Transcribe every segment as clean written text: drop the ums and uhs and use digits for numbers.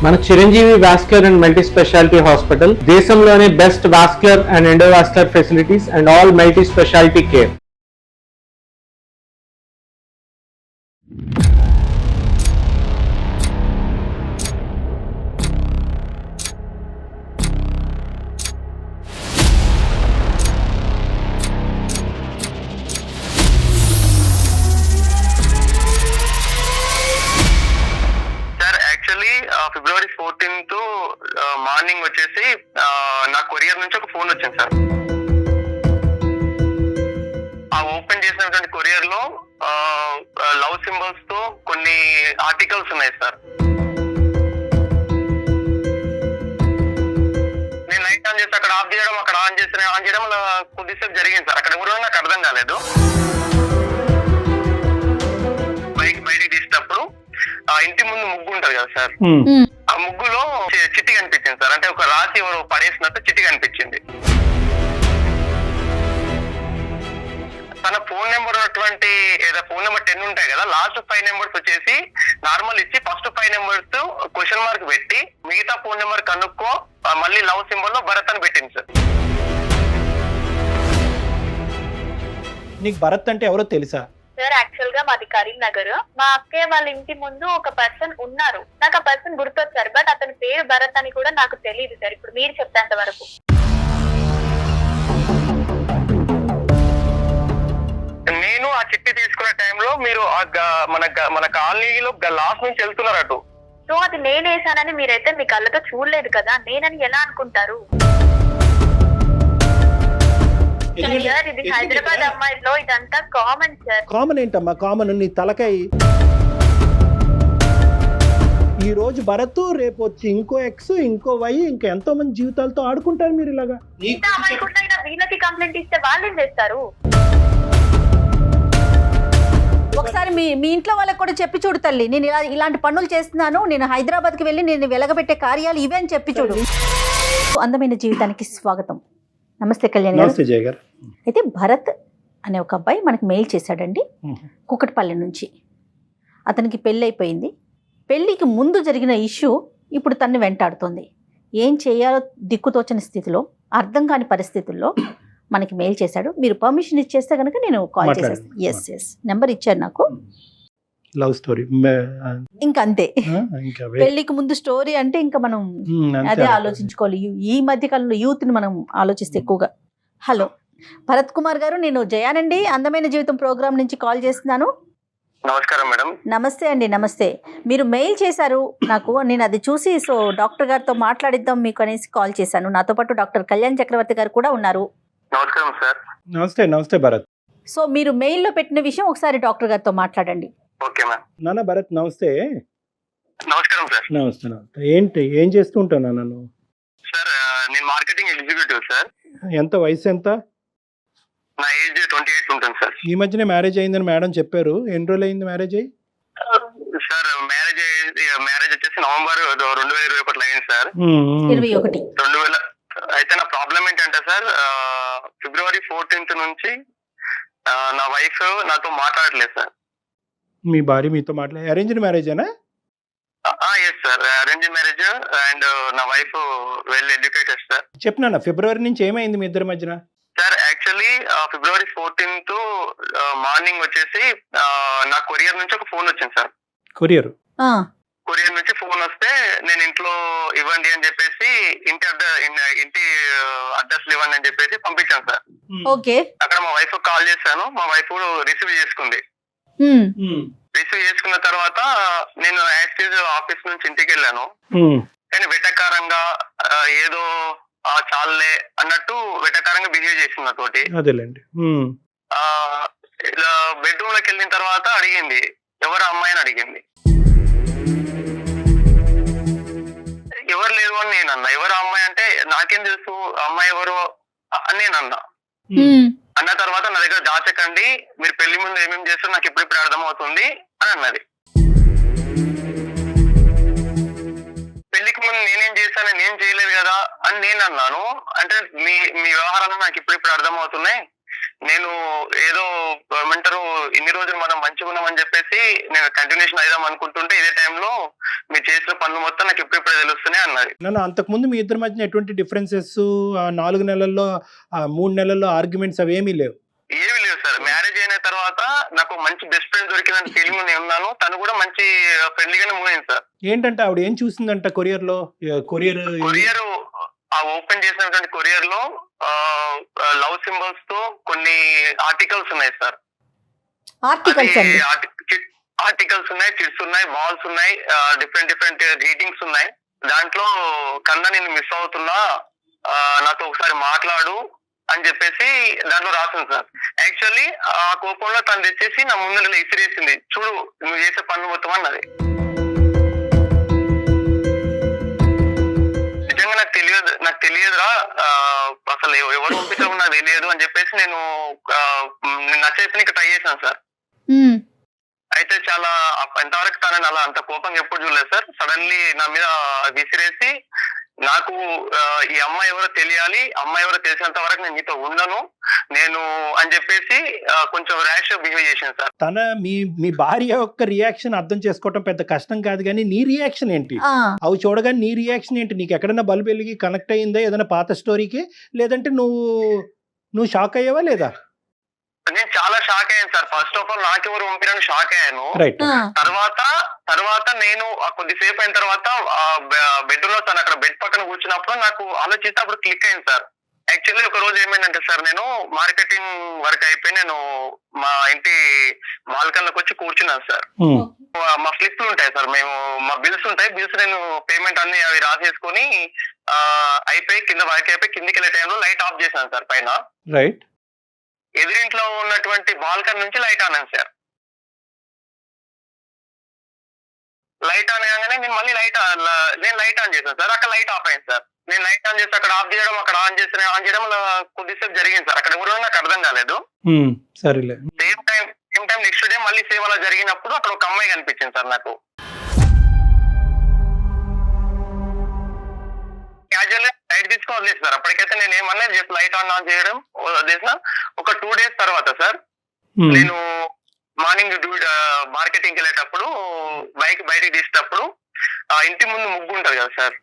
మన Chiranjeevi vascular and multi speciality hospital దేశంలోనే best vascular and endovascular facilities and all multi speciality care. February 14th morning వచ్చేసి నా courier నుంచి ఒక phone వచ్చింది సార్. ఆ ఓపెన్ చేసినటువంటి కొరియర్ లో లవ్ సింబల్స్ తో కొన్ని ఆర్టికల్స్ ఉన్నాయి సార్. నేను లైట్ ఆన్ చేసి అక్కడ ఆఫ్ చేయడం, అక్కడ ఆన్ చేయడం కొద్దిసేపు జరిగింది సార్. అక్కడ కూడా నాకు అర్థం కాలేదు. బయటికి తీసినప్పుడు ఆ ఇంటి ముందు ముగ్గు ఉంటది కదా సార్, ఆ ముగ్గులో చిట్టి కనిపించింది సార్. అంటే ఒక రాసి ఎవరు పడేసినట్టు చిట్టి కనిపించింది. తన ఫోన్ నెంబర్ ఉన్నటువంటి ఫోన్ నెంబర్ 10 ఉంటాయి కదా, లాస్ట్ 5 నెంబర్స్ వచ్చేసి నార్మల్ ఇచ్చి ఫస్ట్ 5 నెంబర్స్ క్వశ్చన్ మార్క్ పెట్టి మిగతా ఫోన్ నెంబర్ కనుక్కో మళ్ళీ లవ్ సింబల్ లో భరత్ అని పెట్టింది సార్. నీకు భరత్ అంటే ఎవరో తెలుసా? సార్ యాక్చువల్ గా మాది కరీంనగర్. మా అక్కయ్య వాళ్ళ ఇంటి ముందు ఒక పర్సన్ ఉన్నారు. నాకు ఆ పర్సన్ గుర్తొచ్చారు, బట్ అతని పేరు భరత్ అని కూడా నాకు తెలియదు సార్. ఇప్పుడు మీరు చెప్పేంత వరకు నేను ఆ చిట్టి తీసుకున్న టైంలో మీరు మన కాలనీలో లాస్ట్ నుంచి వెళ్తున్నారు అటు. సో అది నేనేసానని మీరైతే మీ కళ్ళతో చూడలేదు కదా, నేనని ఎలా అనుకుంటారు? ఇది హైదరాబాద్ అమ్మాయిలో ఇదంతా కామన్ సార్. కామన్ ఏంటమ్మా? కామన్ నీ తలకాయ. ఈ రోజు భరత్, రేపు వచ్చి ఇంకో ఎక్స్, ఇంకో వై, ఇంకా ఎంతో మంది జీవితాలతో ఆడుకుంటారు మీరు ఇలాగా. వీళ్ళకి కంప్లైంట్ ఇస్తే వాళ్ళు ఏం చేస్తారు? ఒకసారి మీ ఇంట్లో వాళ్ళకి కూడా చెప్పి చూడు తల్లి, నేను ఇలాంటి పనులు చేస్తున్నాను, నేను హైదరాబాద్కి వెళ్ళి నేను వెలగబెట్టే కార్యాలు ఇవే అని చెప్పి చూడు. అందమైన జీవితానికి స్వాగతం. నమస్తే కళ్యాణ్ గారు. నమస్తే జయ గారు. అయితే భరత్ అనే ఒక అబ్బాయి మనకి మెయిల్ చేశాడండి, కుకట్పల్లి నుంచి. అతనికి పెళ్ళి అయిపోయింది. పెళ్ళికి ముందు జరిగిన ఇష్యూ ఇప్పుడు తన్ని వెంటాడుతోంది. ఏం చేయాలో దిక్కుతోచని స్థితిలో, అర్థం కాని పరిస్థితుల్లో మనకి మెయిల్ చేశాడు. మీరు పర్మిషన్ ఇచ్చేస్తే కనుక నేను కాల్ చేసేస్తాను. ఎస్ నెంబర్ ఇచ్చారు నాకు. లవ్ స్టోరీ ఇంకా అంతే. పెళ్లికి ముందు స్టోరీ అంటే ఇంకా మనం అదే ఆలోచించుకోవాలి. ఈ మధ్య కాలంలో యూత్ ని మనం ఆలోచిస్తే ఎక్కువగా. హలో భరత్ కుమార్ గారు, నేను జయానండి, అందమైన జీవితం ప్రోగ్రామ్ నుంచి కాల్ చేస్తున్నాను. నమస్కారం మేడం. నమస్తే అండి. నమస్తే. మీరు మెయిల్ చేశారు నాకు, నేను అది చూసి సో డాక్టర్ గారితో మాట్లాడిద్దాం మీకు అనేసి కాల్ చేశాను. నాతో పాటు డాక్టర్ కళ్యాణ్ చక్రవర్తి గారు కూడా ఉన్నారు. నమస్కారం సార్. నమస్తే. నమస్తే భరత్. సో మీరు మెయిల్లో పెట్టిన విషయం ఒకసారి డాక్టర్ గారితో మాట్లాడండి. Okay ma'am. నాన్న భరత్ నమస్తే. నమస్కారం సార్. నమస్తే. నమస్తే. ఏంటి ఏం చేస్తూ ఉంటావు నన్ను? సార్ నేను మార్కెటింగ్ ఎగ్జిక్యూటివ్ సార్. ఎంత వయసు ఎంత? నా ఏజ్ 28 ఉంటుంది సార్. ఈ మధ్యనే మ్యారేజ్ అయిందని మేడం చెప్పారు. ఎన్ని రోజులు అయింది మ్యారేజ్ అయ్యి? సార్ మ్యారేజ్ వచ్చేసి నవంబర్ 2021 అయింది సార్. 21. 2000. అయితే నా ప్రాబ్లం ఏంటంటే సార్, ఫిబ్రవరి 14th నుంచి నా వైఫ్ నాతో మాట్లాడలేదు సార్. మీ భార్య మీతో మాట్లాడే అరేంజ్డ్ మ్యారేజేనా? Yes sir, arrange marriage. And నా వైఫ్ వెల్ ఎడ్యుకేటెడ్ సార్. చెప్పినా ఫిబ్రవరి నుంచి ఏమైంది మీ ఇద్దరి మధ్యన? సార్ యాక్చువల్లీ ఫిబ్రవరి 14th మార్నింగ్ వచ్చేసి నా కొరియర్ నుంచి ఒక ఫోన్ వచ్చింది సార్. కొరియర్ నుంచి ఫోన్ వస్తే నేను ఇంట్లో ఇవ్వండి అని చెప్పేసి ఇంటి అడ్రస్ ఇవ్వండి అని చెప్పేసి పంపించాను సార్. ఓకే. అక్కడ మా వైఫ్ కాల్ చేశాను. మా వైఫ్ రిసీవ్ చేసుకుంది. రిసీవ్ చేసుకున్న తర్వాత నేను యాక్చువల్ ఆఫీస్ నుంచి ఇంటికి వెళ్ళాను. కానీ వెటకారంగా ఏదో చాలే అన్నట్టు వెటకారంగా బిహేవ్ చేసింది నాతోటి. అదేలేండి. ఇలా బెడ్రూమ్ లోకి వెళ్ళిన తర్వాత అడిగింది ఎవరు అమ్మాయి అని అడిగింది. ఎవరు లేదు అని నేను అన్నా. ఎవరు అమ్మాయి అంటే నాకేం తెలుసు అమ్మాయి ఎవరు అని నేను అన్నా. అన్న తర్వాత నా దగ్గర దాచకండి, మీరు పెళ్లి ముందు ఏమేమి చేస్తారో నాకు ఇప్పుడిప్పుడు అర్థం అవుతుంది అని అన్నది. పెళ్లికి ముందు నేనేం చేశాను, నేను చేయలేదు కదా అని నేను అన్నాను. అంటే మీ వ్యవహారాలు నాకు ఇప్పుడిప్పుడు అర్థం అవుతున్నాయి, నేను ఏదో ఏమంటారు ఇన్ని రోజులు మనం మంచిగా ఉన్నామని చెప్పేసి నేను కంటిన్యూషన్ అయిదాం అనుకుంటుంటే ఇదే టైంలో మీరు చేసిన పనులు మొత్తం నాకు ఇప్పుడిప్పుడే తెలుస్తున్నాయి అన్నది. నన్ను అంతకుముందు మీ ఇద్దరి మధ్యన ఎటువంటి డిఫరెన్సెస్ 4 నెలల్లో 3 నెలల్లో ఆర్గ్యుమెంట్స్ అవేమీ లేవు? ఏమీ లేదు సార్. మ్యారేజ్ అయిన తర్వాత నాకు మంచి బెస్ట్ ఫ్రెండ్ దొరికిన ఫీలింగ్ నేను ఉన్నాను. తను కూడా మంచి ఫ్రెండ్లీగానే మూవ్ అయింది సార్. ఏంటంటే ఆవిడ ఏం చూసిందంట కొరియర్ కొరియర్ ఆ ఓపెన్ చేసినటువంటి కొరియర్ లో లవ్ సింబల్స్ తో కొన్ని ఆర్టికల్స్ ఉన్నాయి సార్. ఆర్టికల్స్ ఉన్నాయి, చిట్స్ ఉన్నాయి, బాల్స్ ఉన్నాయి, డిఫరెంట్ గ్రీటింగ్స్ ఉన్నాయి. దాంట్లో కన్నా నేను మిస్ అవుతున్నా, నాతో ఒకసారి మాట్లాడు అని చెప్పేసి దాంట్లో రాసింది సార్. యాక్చువల్లీ ఆ కోపంలో తను తెచ్చేసి నా ముందు ఇసిరేసింది, చూడు నువ్వు చేసే పనులు మొత్తం అన్నది. నిజంగా నాకు తెలియదురా, అసలు ఎవరు పంపించామో నాకు తెలియదు అని చెప్పేసి నేను నచ్చేసి ట్రై చేశాను సార్. అయితే చాలా ఎంతవరకు తనని అలా అంత కోపంగా ఎప్పుడు చూడలేదు సార్. సడన్లీ నా మీద విసిరేసి నాకు ఈ అమ్మాయి ఎవరో తెలియాలి, అమ్మాయి ఎవరో తెలిసినంత వరకు నేను నీతో ఉండను నేను అని చెప్పేసి కొంచెం ర్యాష్ బిహేవ్ చేశాను సార్. తన మీ భార్య యొక్క రియాక్షన్ అర్థం చేసుకోవటం పెద్ద కష్టం కాదు, కానీ నీ రియాక్షన్ ఏంటి? అవి చూడగానే నీ రియాక్షన్ ఏంటి? నీకు ఎక్కడైనా బల్బు వెలిగి కనెక్ట్ అయ్యిందా ఏదైనా పాత స్టోరీకి, లేదంటే నువ్వు షాక్ అయ్యావా లేదా? నేను చాలా షాక్ అయ్యాను సార్. ఫస్ట్ ఆఫ్ ఆల్ నాకెవరు పంపినని షాక్ అయ్యాను. తర్వాత నేను కొద్దిసేపు అయిన తర్వాత బెడ్ లో తను అక్కడ బెడ్ పక్కన కూర్చున్నప్పుడు నాకు ఆలోచిస్తే అప్పుడు క్లిక్ అయింది సార్. యాక్చువల్లీ ఒక రోజు ఏమైందంటే సార్, నేను మార్కెటింగ్ వర్క్ అయిపోయి నేను మా ఇంటి బాల్కన్లోకి వచ్చి కూర్చున్నాను సార్. మా స్లిప్లు ఉంటాయి సార్, మా బిల్స్ ఉంటాయి. బిల్స్ నేను పేమెంట్ అన్ని అవి రాసేసుకొని అయిపోయి కింద వర్క్ అయిపోయి కిందికి వెళ్ళే టైంలో లైట్ ఆఫ్ చేశాను సార్ పైన. రైట్. ఎదురింట్లో ఉన్నటువంటి బాల్కన్ నుంచి లైట్ ఆనాను సార్. లైట్ ఆన్ కాగానే నేను మళ్ళీ లైట్ ఆన్ చేశాను సార్. అక్కడ లైట్ ఆఫ్ అయింది సార్. నేను లైట్ ఆన్ చేసి అక్కడ ఆఫ్ చేయడం, అక్కడ ఆన్ చేయడం కొద్దిసేపు జరిగింది సార్. అక్కడ ఎవరు నాకు అర్థం కాలేదు. సరేలే. సేమ్ టైం నెక్స్ట్ డే మళ్ళీ సేమ్ అలా జరిగినప్పుడు అక్కడ ఒక అమ్మాయి కనిపించింది సార్ నాకు. క్యాజువల్ గా లైట్ తీసుకొని వదిలేసి సార్. అప్పటికైతే నేను ఏమన్నా జస్ట్ లైట్ ఆన్ చేయడం వదిలేసిన. ఒక 2 days తర్వాత సార్ నేను మార్నింగ్ మార్కెటింగ్ కి వెళ్ళేటప్పుడు బైక్ బయటకు తీసేటప్పుడు ఇంటి ముందు ముగ్గు ఉంటది కదా సార్,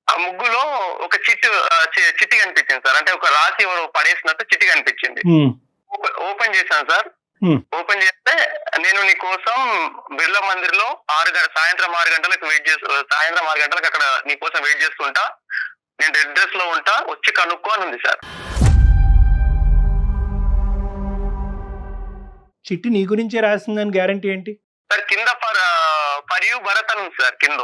ఆ ముగ్గులో ఒక చిట్టి కనిపించింది సార్. అంటే ఒక రాసి ఎవరు పడేసినట్టు చిట్టి కనిపించింది. ఓపెన్ చేశాను సార్. ఓపెన్ చేస్తే నేను నీ కోసం బిర్లా మందిర్ లో సాయంత్రం 6 గంటలకు అక్కడ నీ కోసం వెయిట్ చేస్తుంటా, నేను రెడ్ డ్రెస్ లో ఉంటా, వచ్చి కనుక్కో అని ఉంది సార్. చిట్టి నీ గురించే రాసిందని గ్యారంటీ ఏంటి సార్? కింద ఫర్ యూ భరత్ అని ఉంది సార్. కింద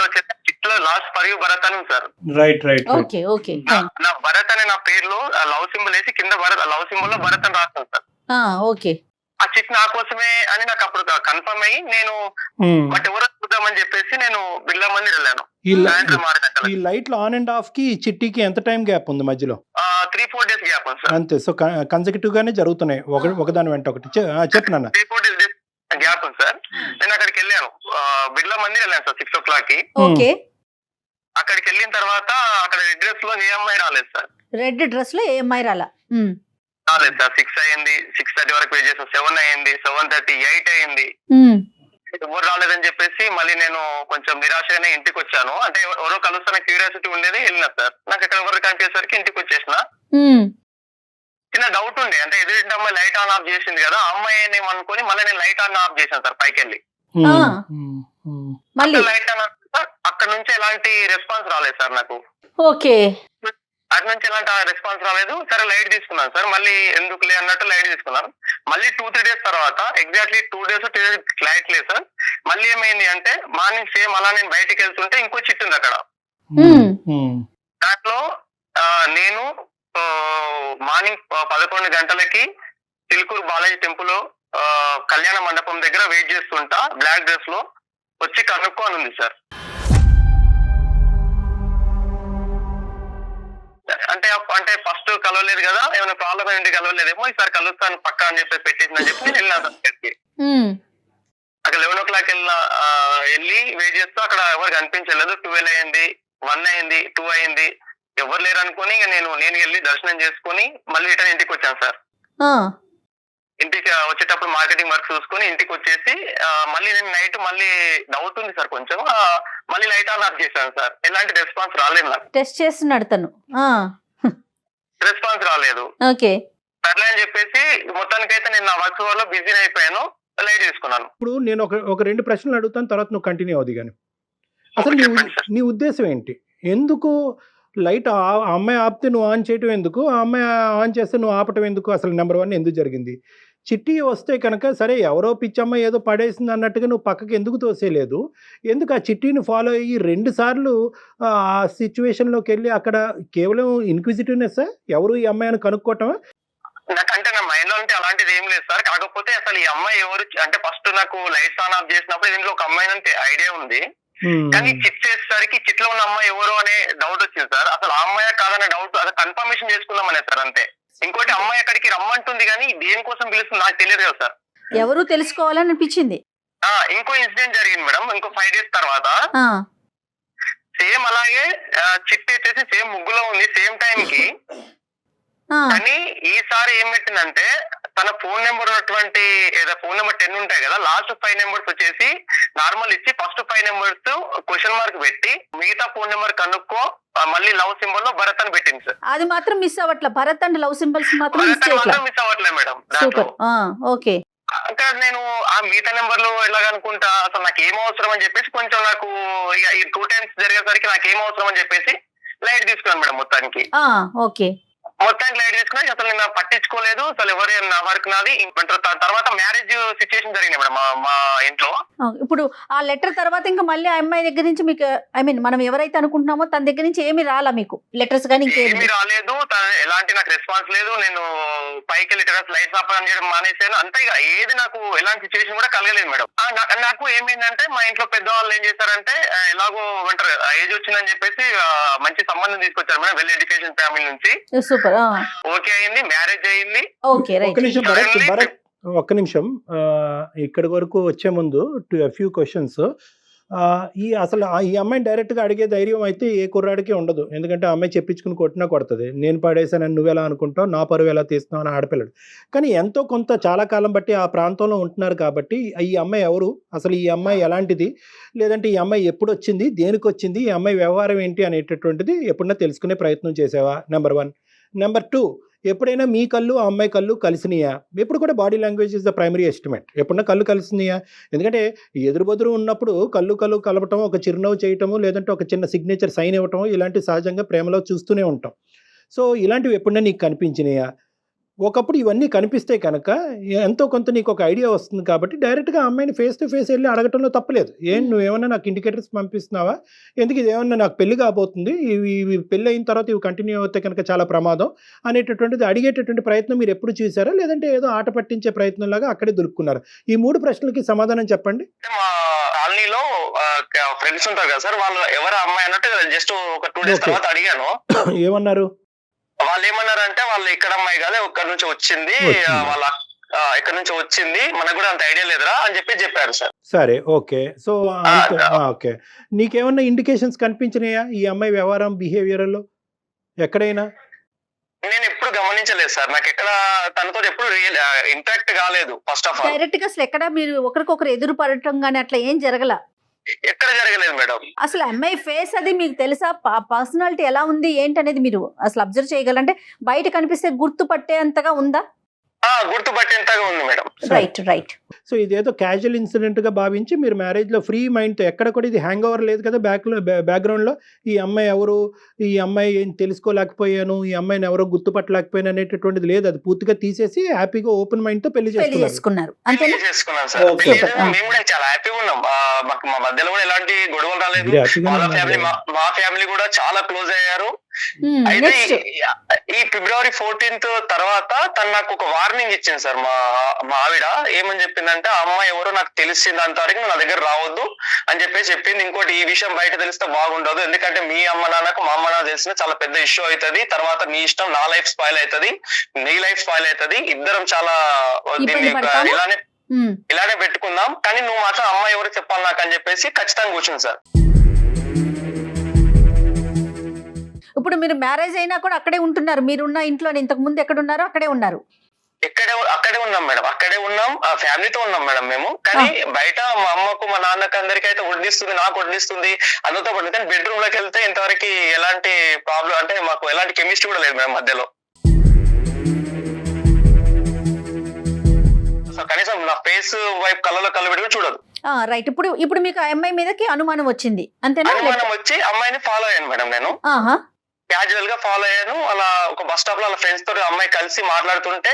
వచ్చేసి చిట్లో లాస్ట్ ఫర్ యూ భరత్ అని ఉంది సార్. రైట్. నా భరత్ అనే నా పేరులో లవ్ సింబల్ వేసి కింద లవ్ సింబల్ లో భరత్ అని రాస్తాను సార్. ఆ చిట్ నా కోసమే అని నాకు అప్పుడు కన్ఫర్మ్ అయ్యి నేను బట్ ఎవరో చూద్దామని చెప్పేసి నేను బిర్లా మందిర్ వెళ్ళాను. ఈ లైట్ ఆన్ అండ్ ఆఫ్ కి చిట్టికి ఎంత టైం గ్యాప్ ఉంది మధ్యలో? 3-4 days గ్యాప్ ఉంది సార్. అంతే. సో కన్సెక్యూటివ్ గానే జరుగుతున్నాయి, ఒకదాని వెంట ఒకటి. చెప్పు నాన్న. 3-4 days గ్యాప్ ఉంది సార్. నేను అక్కడికి వెళ్ళాను, బిర్లా మందిర్ వెళ్ళాను సార్ 6 o'clock కి. అక్కడికి వెళ్ళిన తర్వాత అక్కడ రెడ్ డ్రెస్ లో ఏ అమ్మాయి రాలేదు సార్. రెడ్ డ్రెస్ లో ఏ అమ్మాయి రాలేదు సార్. 6 అయింది, 6:30 వరకు వెయిట్ చేసాం. 7 అయింది, 7:30, 8 అయింది, ఎవరు రాలేదని చెప్పేసి మళ్ళీ నేను కొంచెం నిరాశగానే ఇంటికి వచ్చాను. అంటే ఎవరో కలుస్తున్న క్యూరియాసిటీ ఉండేది, వెళ్ళినా సార్. నాకు ఇక్కడ ఎవరు కనిపించేసరికి ఇంటికి వచ్చేసిన. చిన్న డౌట్ ఉండే, అంటే ఎదురింటి అమ్మాయి లైట్ ఆన్ ఆఫ్ చేసింది కదా, అమ్మాయి అనుకుని మళ్ళీ నేను లైట్ ఆన్ ఆఫ్ చేశాను సార్ పైకి వెళ్ళి. లైట్ ఆన్ ఆఫ్ అక్కడ నుంచి ఎలాంటి రెస్పాన్స్ రాలేదు సార్ నాకు. అటు నుంచి ఎలాంటి రెస్పాన్స్ రాలేదు. సరే లైట్ తీసుకున్నాను సార్. మళ్ళీ ఎందుకులే అన్నట్టు లైట్ తీసుకున్నాను. మళ్ళీ 2-3 days తర్వాత ఎగ్జాక్ట్లీ 2 days లైట్ లేదు సార్. మళ్ళీ ఏమైంది అంటే మార్నింగ్ సేమ్ అలా నేను బయటికి వెళ్తుంటే ఇంకో చిట్టు ఉంది అక్కడ. దాంట్లో నేను మార్నింగ్ 11 గంటలకి చిలుకూరు బాలాజీ టెంపుల్ కళ్యాణ మండపం దగ్గర వెయిట్ చేస్తుంటా, బ్లాక్ డ్రెస్ లో, వచ్చి కనుక్కో అని ఉంది సార్. అంటే ఫస్ట్ కలవలేదు కదా, ఏమైనా ప్రాబ్లం ఏంటి కలవలేదేమో, ఈసారి కలుస్తాను పక్కా అని చెప్పి పెట్టేసిందని చెప్పి నేను వెళ్ళినా సార్ అక్కడికి. అక్కడ 11 o'clock వెళ్ళి వెయిట్ చేస్తూ అక్కడ ఎవరు కనిపించలేదు. 12 అయింది, 1 అయింది, 2 అయింది, ఎవరు లేరు అనుకుని ఇక నేను వెళ్ళి దర్శనం చేసుకుని మళ్ళీ రిటర్న్ ఇంటికి వచ్చాను సార్. ఆ, ఇంటికి వచ్చేటప్పుడు మార్కెటింగ్ వర్క్ చూసుకొని ఇంటికి వచ్చేసి మళ్ళీ నేను నైట్ మళ్ళీ డౌట్ ఉంది సార్ కొంచెం, మళ్ళీ లైట్ ఆన్ ఆఫ్ చేశాను సార్. ఎలాంటి రెస్పాన్స్ రాలేదు నాకు. టెస్ట్ చేస్తున్నాడు తను. రెస్పాన్స్ రాలేదు. ఓకే. సర్లే అని చెప్పేసి మొత్తానికైతే నేను నా వర్క్ వల్ల బిజీ అయిపోయాను, లైట్ తీసుకున్నాను. ఇప్పుడు నేను ఒక 2 ప్రశ్నలు అడుగుతాను, తర్వాత నువ్వు కంటిన్యూ అవుది. కానీ అసలు చెప్పండి సార్. నీ ఉద్దేశం ఏంటి? ఎందుకు లైట్ ఆ అమ్మాయి ఆపితే నువ్వు ఆన్ చేయటం ఎందుకు, ఆ అమ్మాయి ఆన్ చేస్తే నువ్వు ఆపటం ఎందుకు? అసలు నెంబర్ 1 ఎందుకు జరిగింది? చిట్టి వస్తే కనుక సరే ఎవరో పిచ్చమ్మ ఏదో పడేసింది అన్నట్టుగా నువ్వు పక్కకి ఎందుకు తోసేయలేదు? ఎందుకు ఆ చిట్టిని ఫాలో అయ్యి 2 సార్లు ఆ సిచ్యువేషన్లోకి వెళ్ళి అక్కడ కేవలం ఇన్క్విజిటివ్నెస్, ఎవరు ఈ అమ్మాయిని కనుక్కోవటమా? నాకంటే నా మైండ్ లో అంటే అలాంటిది ఏం లేదు సార్. కాకపోతే అసలు ఈ అమ్మాయి ఎవరు అంటే ఫస్ట్ నాకు లైట్స్ ఆన్ ఆఫ్ చేసినప్పుడు దీంట్లో ఒక అమ్మాయి అంటే ఐడియా ఉంది, కానీ చిట్ చేసేసరికి చిట్ లో ఉన్న అమ్మాయి ఎవరు అనే డౌట్ వచ్చింది సార్. అసలు ఆ అమ్మాయి కాదనే డౌట్ అసలు కన్ఫర్మేషన్ చేసుకుందామనే సార్ అంతే. ఇంకోటి అమ్మాయి అక్కడికి రమ్మంటుంది కానీ దేనికోసం పిలుస్తుంది నాకు తెలియదు కదా సార్. ఎవరు తెలుసుకోవాలని అనిపించింది. ఇంకో ఇన్సిడెంట్ జరిగింది మేడం. ఇంకో 5 days తర్వాత సేమ్ అలాగే చిట్ వచ్చేసి సేమ్ ముగ్గులో ఉంది సేమ్ టైం కి. కానీ ఈసారి ఏం పెట్టిందంటే తన ఫోన్ నెంబర్ ఉన్నటువంటి ఏదో ఫోన్ నెంబర్ 10 ఉంటాయి కదా, లాస్ట్ 5 నెంబర్స్ వచ్చేసి నార్మల్ ఇచ్చి ఫస్ట్ 5 నెంబర్స్ క్వశ్చన్ మార్క్ పెట్టి మిగతా ఫోన్ నెంబర్ కనుక్కో మళ్ళీ లవ్ సింబల్ లో భరత్ అని పెట్టింది సార్. అది మాత్రం మిస్ అవ్వట్లే, భరత్ అండ్ లవ్ సింబల్స్ మాత్రం మిస్ అవ్వట్లేదు మేడం. సూపర్. ఓకే. అక్కడ నేను ఆ మిగతా నెంబర్లు ఎలాగనుకుంటా, అసలు నాకు ఏం అవసరం అని చెప్పేసి కొంచెం నాకు ఇక ఈ 2 times జరిగేసరికి నాకు ఏం అవసరం అని చెప్పేసి లైట్ తీసుకున్నాను మేడం మొత్తానికి. ఓకే. మొత్తానికి లైట్ తీసుకున్నా, అసలు నేను పట్టించుకోలేదు అసలు ఎవరు నా వర్క్ నాది. తర్వాత మ్యారేజ్ సిచ్యుయేషన్ జరిగింది మేడం మా ఇంట్లో. ఇప్పుడు ఆ లెటర్ తర్వాత ఇంకా మళ్ళీ ఆ అమ్మాయి దగ్గర నుంచి మీకు మనం ఎవరైతే అనుకుంటున్నామో తన దగ్గర నుంచి ఏమి రాలా మీకు లెటర్స్ కానీ? ఏమీ రాలేదు, ఎలాంటి నాకు రెస్పాన్స్ లేదు. నేను పైకి వెళ్ళి లైట్స్ ఆఫ్ చేయడం మానేసాను అంతే. ఇక ఏది నాకు ఎలాంటి సిచ్యువేషన్ కూడా కలగలేదు మేడం. నాకు ఏమైందంటే మా ఇంట్లో పెద్దవాళ్ళు ఏం చేశారంటే ఎలాగో అంటారు ఏజ్ వచ్చిందని చెప్పేసి మంచి సంబంధం తీసుకొచ్చారు మేడం, వెల్ ఎడ్యుకేషన్ ఫ్యామిలీ నుంచి. సూపర్. ఓకే అయింది, మ్యారేజ్ అయింది. ఓకే. ఒక్క నిమిషం ఇక్కడి వరకు వచ్చే ముందు ఫ్యూ క్వశ్చన్స్. అసలు ఈ అమ్మాయిని డైరెక్ట్గా అడిగే ధైర్యం అయితే ఏ కుర్రాడికి ఉండదు, ఎందుకంటే ఆ అమ్మాయి చెప్పించుకుని కొట్టినా కొడుతుంది. నేను పడేసానని నువ్వెలా అనుకుంటావు, నా పరువు ఎలా తీస్తున్నావు అని ఆడపిల్లడు. కానీ ఎంతో కొంత చాలా కాలం బట్టి ఆ ప్రాంతంలో ఉంటున్నారు కాబట్టి ఈ అమ్మాయి ఎవరు, అసలు ఈ అమ్మాయి ఎలాంటిది, లేదంటే ఈ అమ్మాయి ఎప్పుడు వచ్చింది, దేనికి వచ్చింది, ఈ అమ్మాయి వ్యవహారం ఏంటి అనేటటువంటిది ఎప్పుడన్నా తెలుసుకునే ప్రయత్నం చేసావా? నెంబర్ 1. నెంబర్ 2, ఎప్పుడైనా మీ కళ్ళు ఆ అమ్మాయి కళ్ళు కలిసినాయా? ఎప్పుడు కూడా body language is the primary estimate. ఎప్పుడన్నా కళ్ళు కలిసినాయా? ఎందుకంటే ఎదురు ఉన్నప్పుడు కళ్ళు కలపటం, ఒక చిరునవ్వు చేయటము, లేదంటే ఒక చిన్న సిగ్నేచర్ సైన్ ఇవ్వటం, ఇలాంటి సహజంగా ప్రేమలో చూస్తూనే ఉంటాం. సో ఇలాంటివి ఎప్పుడన్నా నీకు కనిపించినాయా? ఒకప్పుడు ఇవన్నీ కనిపిస్తే కనుక ఎంతో కొంత నీకు ఒక ఐడియా వస్తుంది కాబట్టి డైరెక్ట్గా అమ్మాయిని ఫేస్ టు ఫేస్ వెళ్ళి అడగటంలో తప్పలేదు. నువ్వేమన్నా నాకు ఇండికేటర్స్ పంపిస్తున్నావా, ఎందుకు ఇదేమన్నా నాకు పెళ్లి కాబోతుంది, ఇవి పెళ్ళి అయిన తర్వాత ఇవి కంటిన్యూ అవుతే కనుక చాలా ప్రమాదం అనేటటువంటిది అడిగేటటువంటి ప్రయత్నం మీరు ఎప్పుడు చూసారా, లేదంటే ఏదో ఆట పట్టించే ప్రయత్నంలాగా అక్కడే దొరుకుతున్నారు? ఈ 3 ప్రశ్నలకి సమాధానం చెప్పండి. మా కాలనీలో ఫ్రెండ్స్ ఉంటారు కదా సార్, వాళ్ళు ఎవరు అమ్మాయి అన్నట్టు జస్ట్ ఒక 2 days తర్వాత అడిగాను. ఏమన్నారు? వాళ్ళు ఏమన్నారంటే వాళ్ళు ఇక్కడ అమ్మాయి కాదు, ఒక్కడి నుంచి వచ్చింది, వాళ్ళ ఎక్కడి నుంచి వచ్చింది, మనకు కూడా అంత ఐడియా లేదురా అని చెప్పారు సార్. సరే, ఓకే. సో ఓకే, నీకేమన్నా ఇండికేషన్స్ కనిపించినాయా ఈ అమ్మాయి వ్యవహారం, బిహేవియర్లో ఎక్కడైనా? నేను ఎప్పుడు గమనించలేదు సార్, నాకు ఎక్కడ తనతో ఎప్పుడు ఇంటరాక్ట్ కాలేదు. ఫస్ట్ ఆఫ్ ఆల్ డైరెక్ట్ గా అసలు ఎక్కడ మీరు ఒకరికొకరు ఎదురు పడటం గానీ అట్లా ఏం జరగల? ఎక్కడ జరగలేదు మేడం. అసలు అమ్మాయి ఫేస్ అది మీకు తెలుసా? పర్సనాలిటీ ఎలా ఉంది ఏంటి అనేది మీరు అసలు అబ్జర్వ్ చేయగలంటే బయట కనిపిస్తే గుర్తుపట్టే అంతగా ఉందా? గుర్తుపట్టేంతగా ఉంది మేడం. రైట్. సో ఇదేదో క్యాజువల్ ఇన్సిడెంట్ గా భావించి మీరు మ్యారేజ్ లో ఫ్రీ మైండ్ తో, ఎక్కడ కూడా ఇది హ్యాంగ్ ఓవర్ లేదు కదా బ్యాక్గ్రౌండ్ లో, ఈ అమ్మాయి ఎవరు, ఈ అమ్మాయి ఏం తెలుసుకోలేకపోయాను, ఈ అమ్మాయిని ఎవరో గుర్తుపట్టలేకపోయాను అనేటటువంటిది లేదు. అది పూర్తిగా తీసేసి హ్యాపీగా ఓపెన్ మైండ్ తో పెళ్లి చేసుకున్నారు. చేసుకున్నాను సార్. మేము కూడా చాలా హ్యాపీగా ఉన్నాం. మా మధ్యలో కూడా ఎలాంటి గొడవలు రాలేదు. మా ఫ్యామిలీ కూడా చాలా క్లోజ్ అయ్యారు. అయితే ఈ February 14th తర్వాత తను నాకు ఒక వార్నింగ్ ఇచ్చింది సార్. మా ఆవిడ ఏమని చెప్పిందంటే, ఆ అమ్మాయి ఎవరో నాకు తెలిసింది అంతవరకు నా దగ్గర రావద్దు అని చెప్పింది. ఇంకోటి, ఈ విషయం బయట తెలిస్తే బాగుండదు, ఎందుకంటే మీ అమ్మ నాన్నకు మా అమ్మ నాన్న తెలిసిన చాలా పెద్ద ఇష్యూ అవుతుంది, తర్వాత నీ ఇష్టం, నా లైఫ్ స్పాయిల్ అవుతుంది, నీ లైఫ్ స్పాయిల్ అవుతుంది, ఇద్దరం చాలా దీన్ని ఇలానే పెట్టుకుందాం, కానీ నువ్వు మాత్రం అమ్మాయి ఎవరు చెప్పాలి నాకు అని చెప్పేసి ఖచ్చితంగా కూర్చుంది సార్. ఇప్పుడు మీరు మ్యారేజ్ అయినా కూడా అక్కడే ఉంటున్నారు, మీరున్న ఇంట్లో ఇంతకు ముందు ఎక్కడ ఉన్నారో అక్కడే ఉన్నారు. అక్కడే ఉన్నాం మేడం, అక్కడే ఉన్నాం, ఫ్యామిలీతో ఉన్నాం మేడం మేము. కానీ బయట మా అమ్మకు మా నాన్నకు అందరికీ అయితే వడ్డిస్తుంది, నాకు వడ్డిస్తుంది, అందరితో పడుతుంది. కానీ బెడ్రూమ్ లోకి వెళ్తే ఇంతవరకు ఎలాంటి ప్రాబ్లం అంటే మాకు ఎలాంటి కెమిస్ట్రీ కూడా లేదు మేడం మధ్యలో. కనీసం నా ఫేస్ వైపు కళ్ళలో కళ్ళు పెట్టుకుని చూడదు. రైట్. ఇప్పుడు మీకు ఆ అమ్మాయి మీదకి అనుమానం వచ్చింది అంతేనా? అనుమానం వచ్చి అమ్మాయిని ఫాలో అయ్యాను మేడం. నేను క్యాజువల్ గా ఫాలో అయ్యాను. అలా ఒక బస్ స్టాప్ లో వాళ్ళ ఫ్రెండ్స్ తోటి అమ్మాయి కలిసి మాట్లాడుతుంటే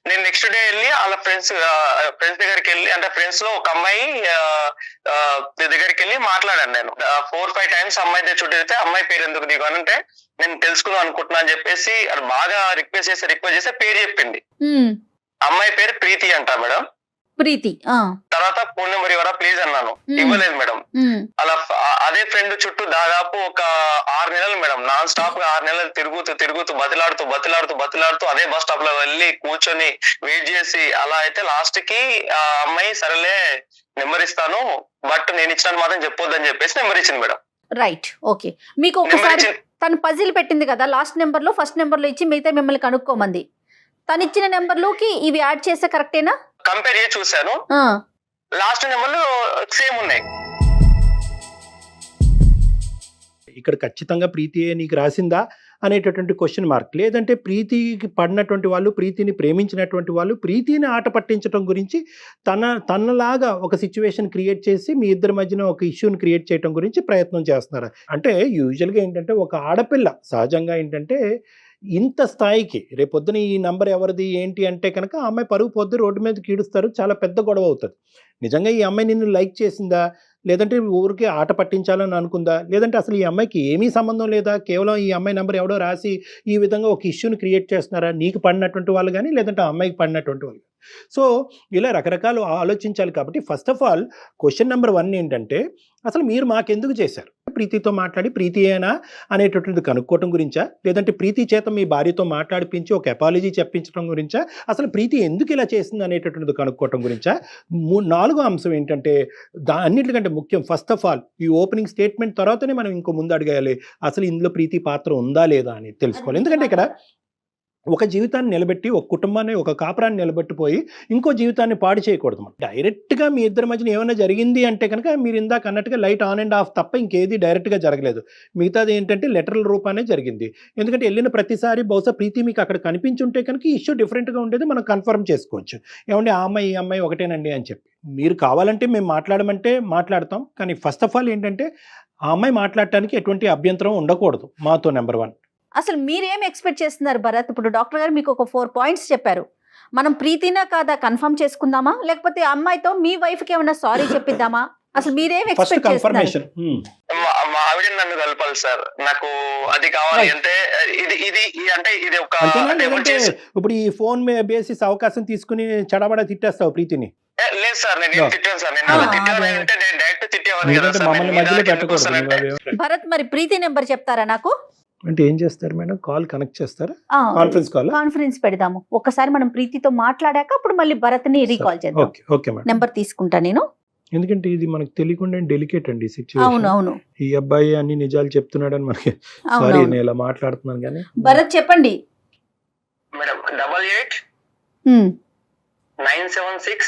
నేను నెక్స్ట్ డే వెళ్ళి వాళ్ళ ఫ్రెండ్స్ దగ్గరికి వెళ్ళి, అంటే ఫ్రెండ్స్ లో ఒక అమ్మాయి దగ్గరికి వెళ్ళి మాట్లాడాను. నేను 4-5 టైమ్స్ అమ్మాయి దగ్గర చుట్టూ అమ్మాయి పేరు ఎందుకు దిగు అని అంటే నేను తెలుసుకుందాం అనుకుంటున్నా అని చెప్పేసి అది బాగా రిక్వెస్ట్ చేస్తే పేరు చెప్పింది. అమ్మాయి పేరు ప్రీతి అంట మేడం. ప్రీతి. తర్వాత ఫోన్ నెంబర్ ఇవ్వరా ప్లీజ్ అన్నాను, ఇవ్వలేదు మేడం. అలా అదే ఫ్రెండ్ చుట్టూ దాదాపు ఒక 6 నెలలు మేడం, నాన్ స్టాప్ గా 6 నెలలు తిరుగుతూ బతిలాడుతూ అదే బస్ స్టాప్ లో వెళ్ళి కూర్చొని వెయిట్ చేసి అలా అయితే లాస్ట్ కి ఆ అమ్మాయి సరేలే నెంబర్ ఇస్తాను బట్ నేను ఇచ్చినట్టు మాత్రం చెప్పొద్దని చెప్పేసి నెంబర్ ఇచ్చింది మేడం. Right, okay. మీకు ఒకసారి తను పజిల్ పెట్టింది కదా, లాస్ట్ నెంబర్ లో ఫస్ట్ నెంబర్ లో ఇచ్చి మిగతా మిమ్మల్ని కనుక్కోమంది. తను ఇచ్చిన నెంబర్లోకి ఇవి యాడ్ చేస్తే కరెక్టేనా? కంపేర్ చేసి చూసాను, లాస్ట్ నెంబర్లు సేమ్ ఉన్నాయి. ఇక్కడ ఖచ్చితంగా ప్రీతి నీకు రాసిందా అనేటటువంటి క్వశ్చన్ మార్క్. లేదంటే ప్రీతికి పడినటువంటి వాళ్ళు, ప్రీతిని ప్రేమించినటువంటి వాళ్ళు ప్రీతిని ఆట పట్టించడం గురించి తనలాగా ఒక సిచ్యువేషన్ క్రియేట్ చేసి మీ ఇద్దరి మధ్యన ఒక ఇష్యూని క్రియేట్ చేయడం గురించి ప్రయత్నం చేస్తున్నారు. అంటే యూజువల్గా ఏంటంటే ఒక ఆడపిల్ల సహజంగా ఏంటంటే ఇంత స్థాయికి రేపొద్దున ఈ నంబర్ ఎవరిది ఏంటి అంటే కనుక ఆ అమ్మాయి పరుగు పొద్దు రోడ్డు మీద కీడుస్తారు, చాలా పెద్ద గొడవ అవుతుంది. నిజంగా ఈ అమ్మాయి నిన్ను లైక్ చేసిందా, లేదంటే ఊరికి ఆట పట్టించాలని అనుకుందా, లేదంటే అసలు ఈ అమ్మాయికి ఏమీ సంబంధం లేదా, కేవలం ఈ అమ్మాయి నెంబర్ ఎవడో రాసి ఈ విధంగా ఒక ఇష్యూని క్రియేట్ చేస్తున్నారా, నీకు పడినటువంటి వాళ్ళు కానీ లేదంటే ఆ అమ్మాయికి పడినటువంటి వాళ్ళు. సో ఇలా రకరకాలు ఆలోచించాలి. కాబట్టి first of all question number 1 ఏంటంటే అసలు మీరు మాకెందుకు చేశారు? ప్రీతితో మాట్లాడి ప్రీతి ఏనా అనేటటువంటిది కనుక్కోవటం గురించా, లేదంటే ప్రీతి చేత మీ భార్యతో మాట్లాడిపించి ఒక అపాలజీ చెప్పించడం గురించా, అసలు ప్రీతి ఎందుకు ఇలా చేసింది అనేటటువంటిది కనుక్కోవటం గురించా? 4వ అంశం ఏంటంటే అన్నిటికంటే ముఖ్యం, ఫస్ట్ ఆఫ్ ఆల్ ఈ ఓపెనింగ్ స్టేట్మెంట్ తర్వాతనే మనం ఇంకో ముందు అడగాలి అసలు ఇందులో ప్రీతి పాత్ర ఉందా లేదా అని తెలుసుకోవాలి. ఎందుకంటే ఇక్కడ ఒక జీవితాన్ని నిలబెట్టి ఒక కుటుంబాన్ని ఒక కాపురాన్ని నిలబెట్టిపోయి ఇంకో జీవితాన్ని పాడు చేయకూడదు. డైరెక్ట్గా మీ ఇద్దరి మధ్యన ఏమైనా జరిగింది అంటే కనుక మీరు ఇందాక అన్నట్టుగా లైట్ ఆన్ అండ్ ఆఫ్ తప్ప ఇంకేది డైరెక్ట్గా జరగలేదు. మిగతాది ఏంటంటే లెటరల్ రూపానే జరిగింది. ఎందుకంటే వెళ్ళిన ప్రతిసారి బహుశా ప్రీతి మీకు అక్కడ కనిపించుంటే కనుక ఈ ఇష్యూ డిఫరెంట్గా ఉండేది, మనం కన్ఫర్మ్ చేసుకోవచ్చు. ఏమంటే ఆ అమ్మాయి ఈ అమ్మాయి ఒకటేనండి అని చెప్పి మీరు కావాలంటే మేము మాట్లాడమంటే మాట్లాడతాం. కానీ ఫస్ట్ ఆఫ్ ఆల్ ఏంటంటే ఆ అమ్మాయి మాట్లాడటానికి ఎటువంటి అభ్యంతరం ఉండకూడదు మాతో. నెంబర్ 1 అసలు మీరేం ఎక్స్పెక్ట్ చేస్తున్నారు భరత్? ఇప్పుడు డాక్టర్ గారు మీకు ఒక 4 పాయింట్స్ చెప్పారు. మనం ప్రీతినా కాదా కన్ఫర్మ్ చేసుకుందామా, లేకపోతే అమ్మాయితో మీ వైఫ్ కి ఏమైనా సారీ చెప్పిద్దామా? అసలు మీరేం ఎక్స్పెక్ట్ చేస్తున్నారు? మా ఆవిడ నన్ను కలపాలి సార్, నాకు అది కావాలి. అంటే ఇది అంటే ఇది ఒక ఇప్పుడు ఈ ఫోన్ బేసిస్ అవకాశం తీసుకుని చడబడ తిట్టేస్తావు ప్రీతిని? లేదు సార్, నేను తిట్టాను సార్. నేను తిట్టానంటే నేను డైరెక్ట్ తిట్టేవాడిని కదా సార్. భరత్ మరి ప్రీతి నెంబర్ చెప్తారా నాకు? అంటే ఏం చేస్తారు మేడం? కాల్ కనెక్ట్ చేస్తారా? కాన్ఫరెన్స్ పెడదాము. ఒకసారి మనం ప్రీతితో మాట్లాడాక అప్పుడు మళ్ళీ భరత్ ని రీకాల్ చేద్దాం. ఓకే మేడం, నెంబర్ తీసుకుంటా నేను. ఎందుకంటే ఇది మనకు తెలియకుండా డెలికేట్ అండి సిచ్యువేషన్. అవును, ఈ అబ్బాయి అన్ని నిజాలు చెప్తున్నాడని మనకి సారీ నేను ఇలా మాట్లాడుతున్నాను కానీ. భరత్ చెప్పండి మేడం. 88 976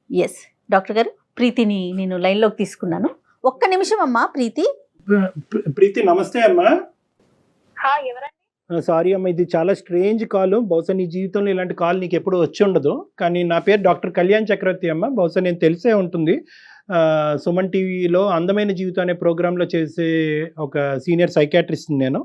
ఎస్ డాక్టర్ గారు, ప్రీతిని నేను లైన్లోకి తీసుకున్నాను. ఒక్క నిమిషం అమ్మా. ప్రీతి నమస్తే అమ్మా. సారీ అమ్మా, ఇది చాలా స్ట్రేంజ్ కాల్. బహుశా నీ జీవితంలో ఇలాంటి కాల్ నీకు ఎప్పుడు వచ్చి ఉండదు. కానీ నా పేరు డాక్టర్ కళ్యాణ్ చక్రవర్తి అమ్మ. బహుశా నేను తెలిసే ఉంటుంది. సుమన్ టీవీలో అందమైన జీవితం అనే ప్రోగ్రాంలో చేసే ఒక సీనియర్ సైకాట్రిస్ట్ నేను.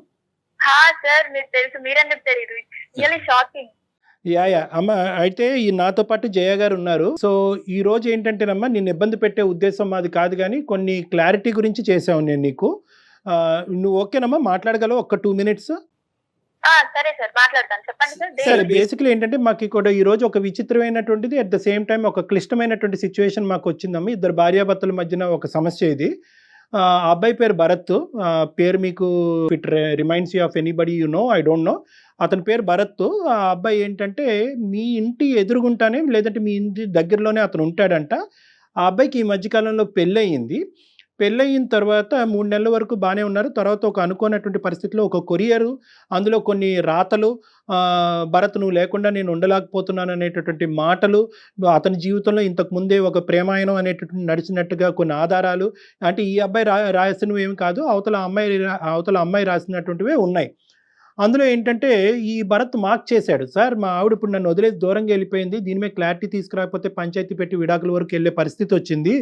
యా అమ్మ, అయితే ఈ నాతో పాటు జయ గారు ఉన్నారు. సో ఈ రోజు ఏంటంటేనమ్మా, నేను ఇబ్బంది పెట్టే ఉద్దేశం మాది కాదు, కానీ కొన్ని క్లారిటీ గురించి చేసావు నేను నీకు. నువ్వు ఓకేనమ్మా, మాట్లాడగలవు ఒక 2 minutes? సరే, బేసిక్లీ ఏంటంటే మాకు ఇక్కడ ఈ రోజు ఒక విచిత్రమైనటువంటిది, అట్ ద సేమ్ టైం ఒక క్లిష్టమైనటువంటి సిచ్యువేషన్ మాకు వచ్చిందమ్మా. ఇద్దరు భార్యాభర్తల మధ్యన ఒక సమస్య ఇది. ఆ అబ్బాయి పేరు భరత్. పేరు మీకు it reminds you of anybody you know, I don't know. అతని పేరు భరత్. ఆ అబ్బాయి ఏంటంటే మీ ఇంటి ఎదురుగుంటానే లేదంటే మీ ఇంటి దగ్గరలోనే అతను ఉంటాడంట. ఆ అబ్బాయికి ఈ మధ్యకాలంలో పెళ్ళయింది. పెళ్ళయిన తర్వాత 3 నెలల వరకు బాగానే ఉన్నారు. తర్వాత ఒక అనుకోనటువంటి పరిస్థితిలో ఒక కొరియరు, అందులో కొన్ని రాతలు, భరత్ నువ్వు లేకుండా నేను ఉండలేకపోతున్నాను అనేటటువంటి మాటలు, అతని జీవితంలో ఇంతకు ముందే ఒక ప్రేమాయణం అనేటటువంటి నడిచినట్టుగా కొన్ని ఆధారాలు, అంటే ఈ అబ్బాయి రాసినవి ఏమి కాదు, అవతల అమ్మాయి రాసినటువంటివే ఉన్నాయి. అందులో ఏంటంటే ఈ భరత్ మార్క్ చేశాడు, సార్ మా ఆవిడ ఇప్పుడు నన్ను వదిలేసి దూరంగా వెళ్ళిపోయింది, దీని మీద క్లారిటీ తీసుకురాకపోతే పంచాయతీ పెట్టి విడాకుల వరకు వెళ్ళే పరిస్థితి వచ్చింది,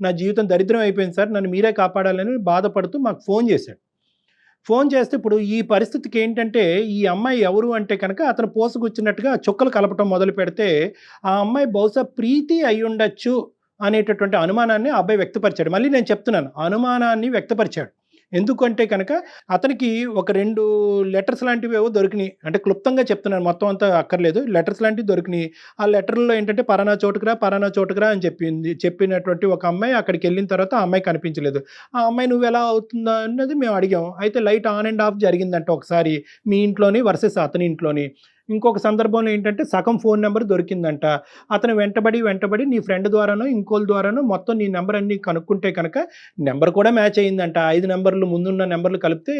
నా జీవితం దరిద్రం అయిపోయింది సార్, నన్ను మీరే కాపాడాలని బాధపడుతూ మాకు ఫోన్ చేశాడు. ఫోన్ చేస్తే ఇప్పుడు ఈ పరిస్థితికి ఏంటంటే ఈ అమ్మాయి ఎవరు అంటే కనుక అతను పోసుకొచ్చినట్టుగా చుక్కలు కలపటం మొదలు పెడితే ఆ అమ్మాయి బహుశా ప్రీతి అయి ఉండొచ్చు అనేటటువంటి అనుమానాన్ని ఆ అబ్బాయి వ్యక్తపరిచాడు. మళ్ళీ నేను చెప్తున్నాను, అనుమానాన్ని వ్యక్తపరిచాడు. ఎందుకంటే కనుక అతనికి ఒక 2 లెటర్స్ లాంటివి ఏవో దొరికినాయి, అంటే క్లుప్తంగా చెప్తున్నాను, మొత్తం అంతా అక్కర్లేదు, లెటర్స్ లాంటివి దొరికినాయి. ఆ లెటర్లో ఏంటంటే పలానా చోటుకురా అని చెప్పినటువంటి ఒక అమ్మాయి అక్కడికి వెళ్ళిన తర్వాత ఆ అమ్మాయి కనిపించలేదు. ఆ అమ్మాయి నువ్వు ఎలా అవుతుందా అన్నది మేము అడిగాం. అయితే లైట్ ఆన్ అండ్ ఆఫ్ జరిగిందంట ఒకసారి మీ ఇంట్లోని వర్సెస్ అతని ఇంట్లోని. ఇంకొక సందర్భంలో ఏంటంటే సగం ఫోన్ నెంబర్ దొరికిందంట. అతను వెంటబడి నీ ఫ్రెండ్ ద్వారానో ఇంకోళ్ళ ద్వారానో మొత్తం నీ నెంబర్ అన్ని కనుక్కుంటే కనుక నెంబర్ కూడా మ్యాచ్ అయ్యిందంట. 5 నెంబర్లు ముందున్న నెంబర్లు కలిపితే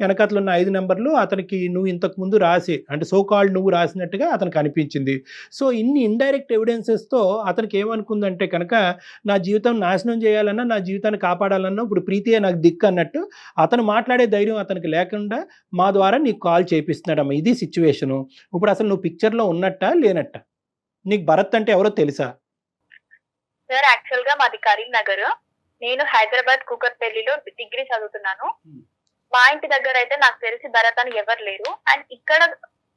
వెనకతలు ఉన్న 5 నెంబర్లు అతనికి నువ్వు ఇంతకు ముందు రాసి, అంటే సో కాల్డ్ నువ్వు రాసినట్టుగా అతనికి అనిపించింది. సో ఇన్ని ఇండైరెక్ట్ ఎవిడెన్సెస్తో అతనికి ఏమనుకుందంటే కనుక నా జీవితం నాశనం చేయాలన్నా, నా జీవితాన్ని కాపాడాలన్నా ఇప్పుడు ప్రీతియే నాకు దిక్కు అన్నట్టు అతను మాట్లాడే ధైర్యం అతనికి లేకుండా మా ద్వారా నీకు కాల్ చేపిస్తున్నాడమ్మా. ఇది సిచ్యువేషను. ఇప్పుడు అసలు నువ్వు పిక్చర్లో ఉన్నట్టా లేనట్టా? నీకు భరత్ అంటే ఎవరో తెలుసా? సార్ యాక్చువల్ గా మాది కరీంనగర్, నేను హైదరాబాద్ కూకట్పల్లిలో డిగ్రీ చదువుతున్నాను. మా ఇంటి దగ్గర అయితే నాకు తెలిసి భరత్ అని ఎవరు లేరు. అండ్ ఇక్కడ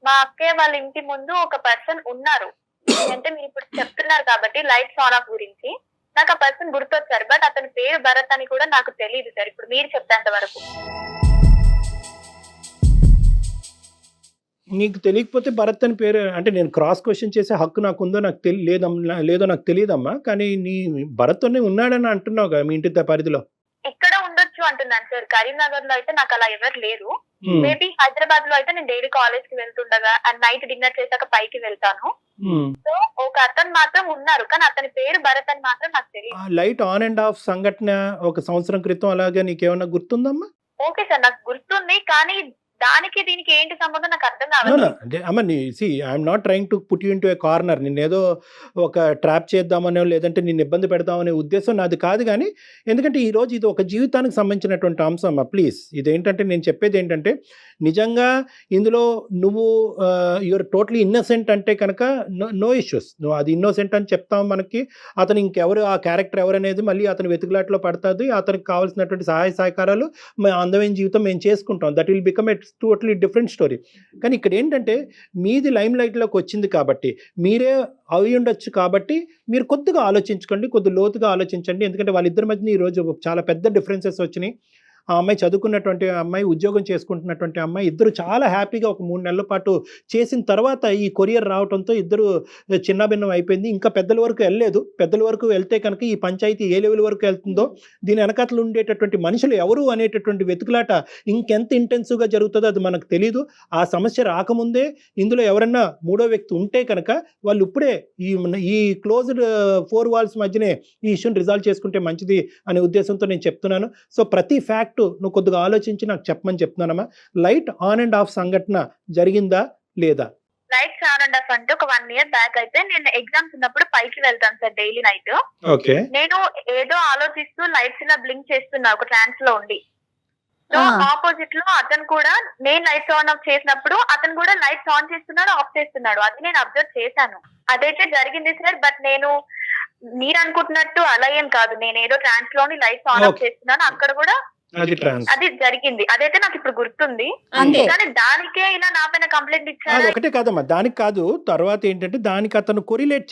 మా అక్కయ్య వాళ్ళ ఇంటి ముందు ఒక పర్సన్ ఉన్నారు. అంటే మీరు ఇప్పుడు చెప్తున్నారు కాబట్టి లైట్స్ ఆన్ ఆఫ్ గురించి నాకు ఆ పర్సన్ గుర్తొచ్చారు. బట్ అతని పేరు భరత్ అని కూడా నాకు తెలియదు సార్, ఇప్పుడు మీరు చెప్తాంత వరకు. నీకు తెలియకపోతే భరత్ అని పేరు, అంటే నేను క్రాస్ క్వశ్చన్ చేసే హక్కు నాకు ఉందో నాకు లేదో నాకు తెలియదమ్మా. కానీ నీ భరత్ అనే ఉన్నాడని అంటున్నావు కదా మీ ఇంటి పరిధిలో. ఇక్కడ ఉండొచ్చు అంటున్నాను సార్. కరీంనగర్ లో అయితే నాకు అలా ఎవరు లేరు. మేబీ హైదరాబాద్ లో అయితే నేను డైలీ కాలేజ్ కి వెళ్తుండగా అండ్ నైట్ డిన్నర్ చేశాక పైకి వెళ్తాను. సో ఒక అతను మాత్రం ఉన్నారు, కానీ అతని పేరు భరత్ అని మాత్రం నాకు తెలియదు. లైట్ ఆన్ అండ్ ఆఫ్ సంఘటన 1 సంవత్సరం క్రితం అలాగే నీకేమన్నా గుర్తుందమ్మా? ఓకే సార్, నాకు గుర్తుంది, కానీ దానికి దీనికి ఏంటి సంబంధం నాకు అర్థం కావాలి. అంటే అమ్మ I'm not trying to put you into A corner, నిన్నేదో ఒక ట్రాప్ చేద్దామనో లేదంటే నిన్ను ఇబ్బంది పెడదామనే ఉద్దేశం నాది కాదు. కానీ ఎందుకంటే ఈరోజు ఇది ఒక జీవితానికి సంబంధించినటువంటి అంశం అమ్మా. ప్లీజ్ ఇదేంటంటే నేను చెప్పేది ఏంటంటే నిజంగా ఇందులో నువ్వు యువర్ టోటలీ ఇన్నోసెంట్ అంటే కనుక నో ఇష్యూస్, నువ్వు అది ఇన్నోసెంట్ అని చెప్తాం. మనకి అతను ఇంకెవరు ఆ క్యారెక్టర్ ఎవరు అనేది మళ్ళీ అతను వెతుకులాట్లో పడుతుంది. అతనికి కావాల్సినటువంటి సహాయ సహకారాలు అందమైన జీవితం మేము చేసుకుంటాం. That will become a totally different story. కానీ ఇక్కడ ఏంటంటే మీది లైమ్ లైట్లోకి వచ్చింది కాబట్టి, మీరే అవి ఉండొచ్చు కాబట్టి మీరు కొద్దిగా ఆలోచించుకోండి, కొద్ది లోతుగా ఆలోచించండి. ఎందుకంటే వాళ్ళిద్దరి మధ్య ఈరోజు చాలా పెద్ద డిఫరెన్సెస్ వచ్చినాయి. ఆ అమ్మాయి చదువుకున్నటువంటి అమ్మాయి, ఉద్యోగం చేసుకుంటున్నటువంటి అమ్మాయి, ఇద్దరు చాలా హ్యాపీగా ఒక 3 నెలల పాటు చేసిన తర్వాత ఈ కొరియర్ రావడంతో ఇద్దరు చిన్నభిన్నం అయిపోయింది. ఇంకా పెద్దల వరకు వెళ్ళలేదు. పెద్దల వరకు వెళ్తే కనుక ఈ పంచాయతీ ఏ లెవెల్ వరకు వెళ్తుందో, దీని వెనకాతలు ఉండేటటువంటి మనుషులు ఎవరు అనేటటువంటి వెతుకులాట ఇంకెంత ఇంటెన్సివ్గా జరుగుతుందో అది మనకు తెలీదు. ఆ సమస్య రాకముందే ఇందులో ఎవరన్నా 3వ వ్యక్తి ఉంటే కనుక వాళ్ళు ఇప్పుడే ఈ క్లోజ్డ్ 4 వాల్స్ మధ్యనే ఈ ఇష్యూని రిజాల్వ్ చేసుకుంటే మంచిది అనే ఉద్దేశంతో నేను చెప్తున్నాను. సో ప్రతి ఫ్యాక్ట్ నువ్వు కొద్దిగా ఆలోచించి నాకు చెప్పమని చెప్తున్నానమ్మా. లైట్ ఆన్ అండ్ ఆఫ్ సంఘటన జరిగిందా లేదా? లైట్స్ ఆన్ అండ్ ఆఫ్ అంటే ఒక 1 year బ్యాక్ అయితే నేను ఎగ్జామ్స్ ఉన్నప్పుడు పైకి వెళ్తాను సార్ డైలీ నైట్. ఓకే. నేను ఏదో ఆలోచిస్తూ లైట్స్ ఇలా బ్లింక్ చేస్తున్నా ఒక ట్రాన్స్ లో ఉండి. సో ఆపోజిట్ లో అతను కూడా నేను లైట్స్ ఆన్ ఆఫ్ చేసినప్పుడు అతను కూడా లైట్స్ ఆన్ చేస్తున్నాడు, ఆఫ్ చేస్తున్నాడు. అది నేను అబ్జర్వ్ చేశాను. అదైతే జరిగింది సార్. బట్ నేను మీరు అనుకుంటున్నట్టు అలా ఏం కాదు. నేను ఏదో ట్రాన్స్ లోని లైట్స్ ఆన్ ఆఫ్ చేస్తున్నాను, అక్కడ కూడా అది జరిగింది. అదైతే నాకు ఇప్పుడు గుర్తుంది. కానీ దానికే ఇలా నా పైన కంప్లైంట్ ఇచ్చారు. ఒకటే కాదమ్మా, దానికి కాదు. తర్వాత ఏంటంటే దానికి అతను కొరిలేట్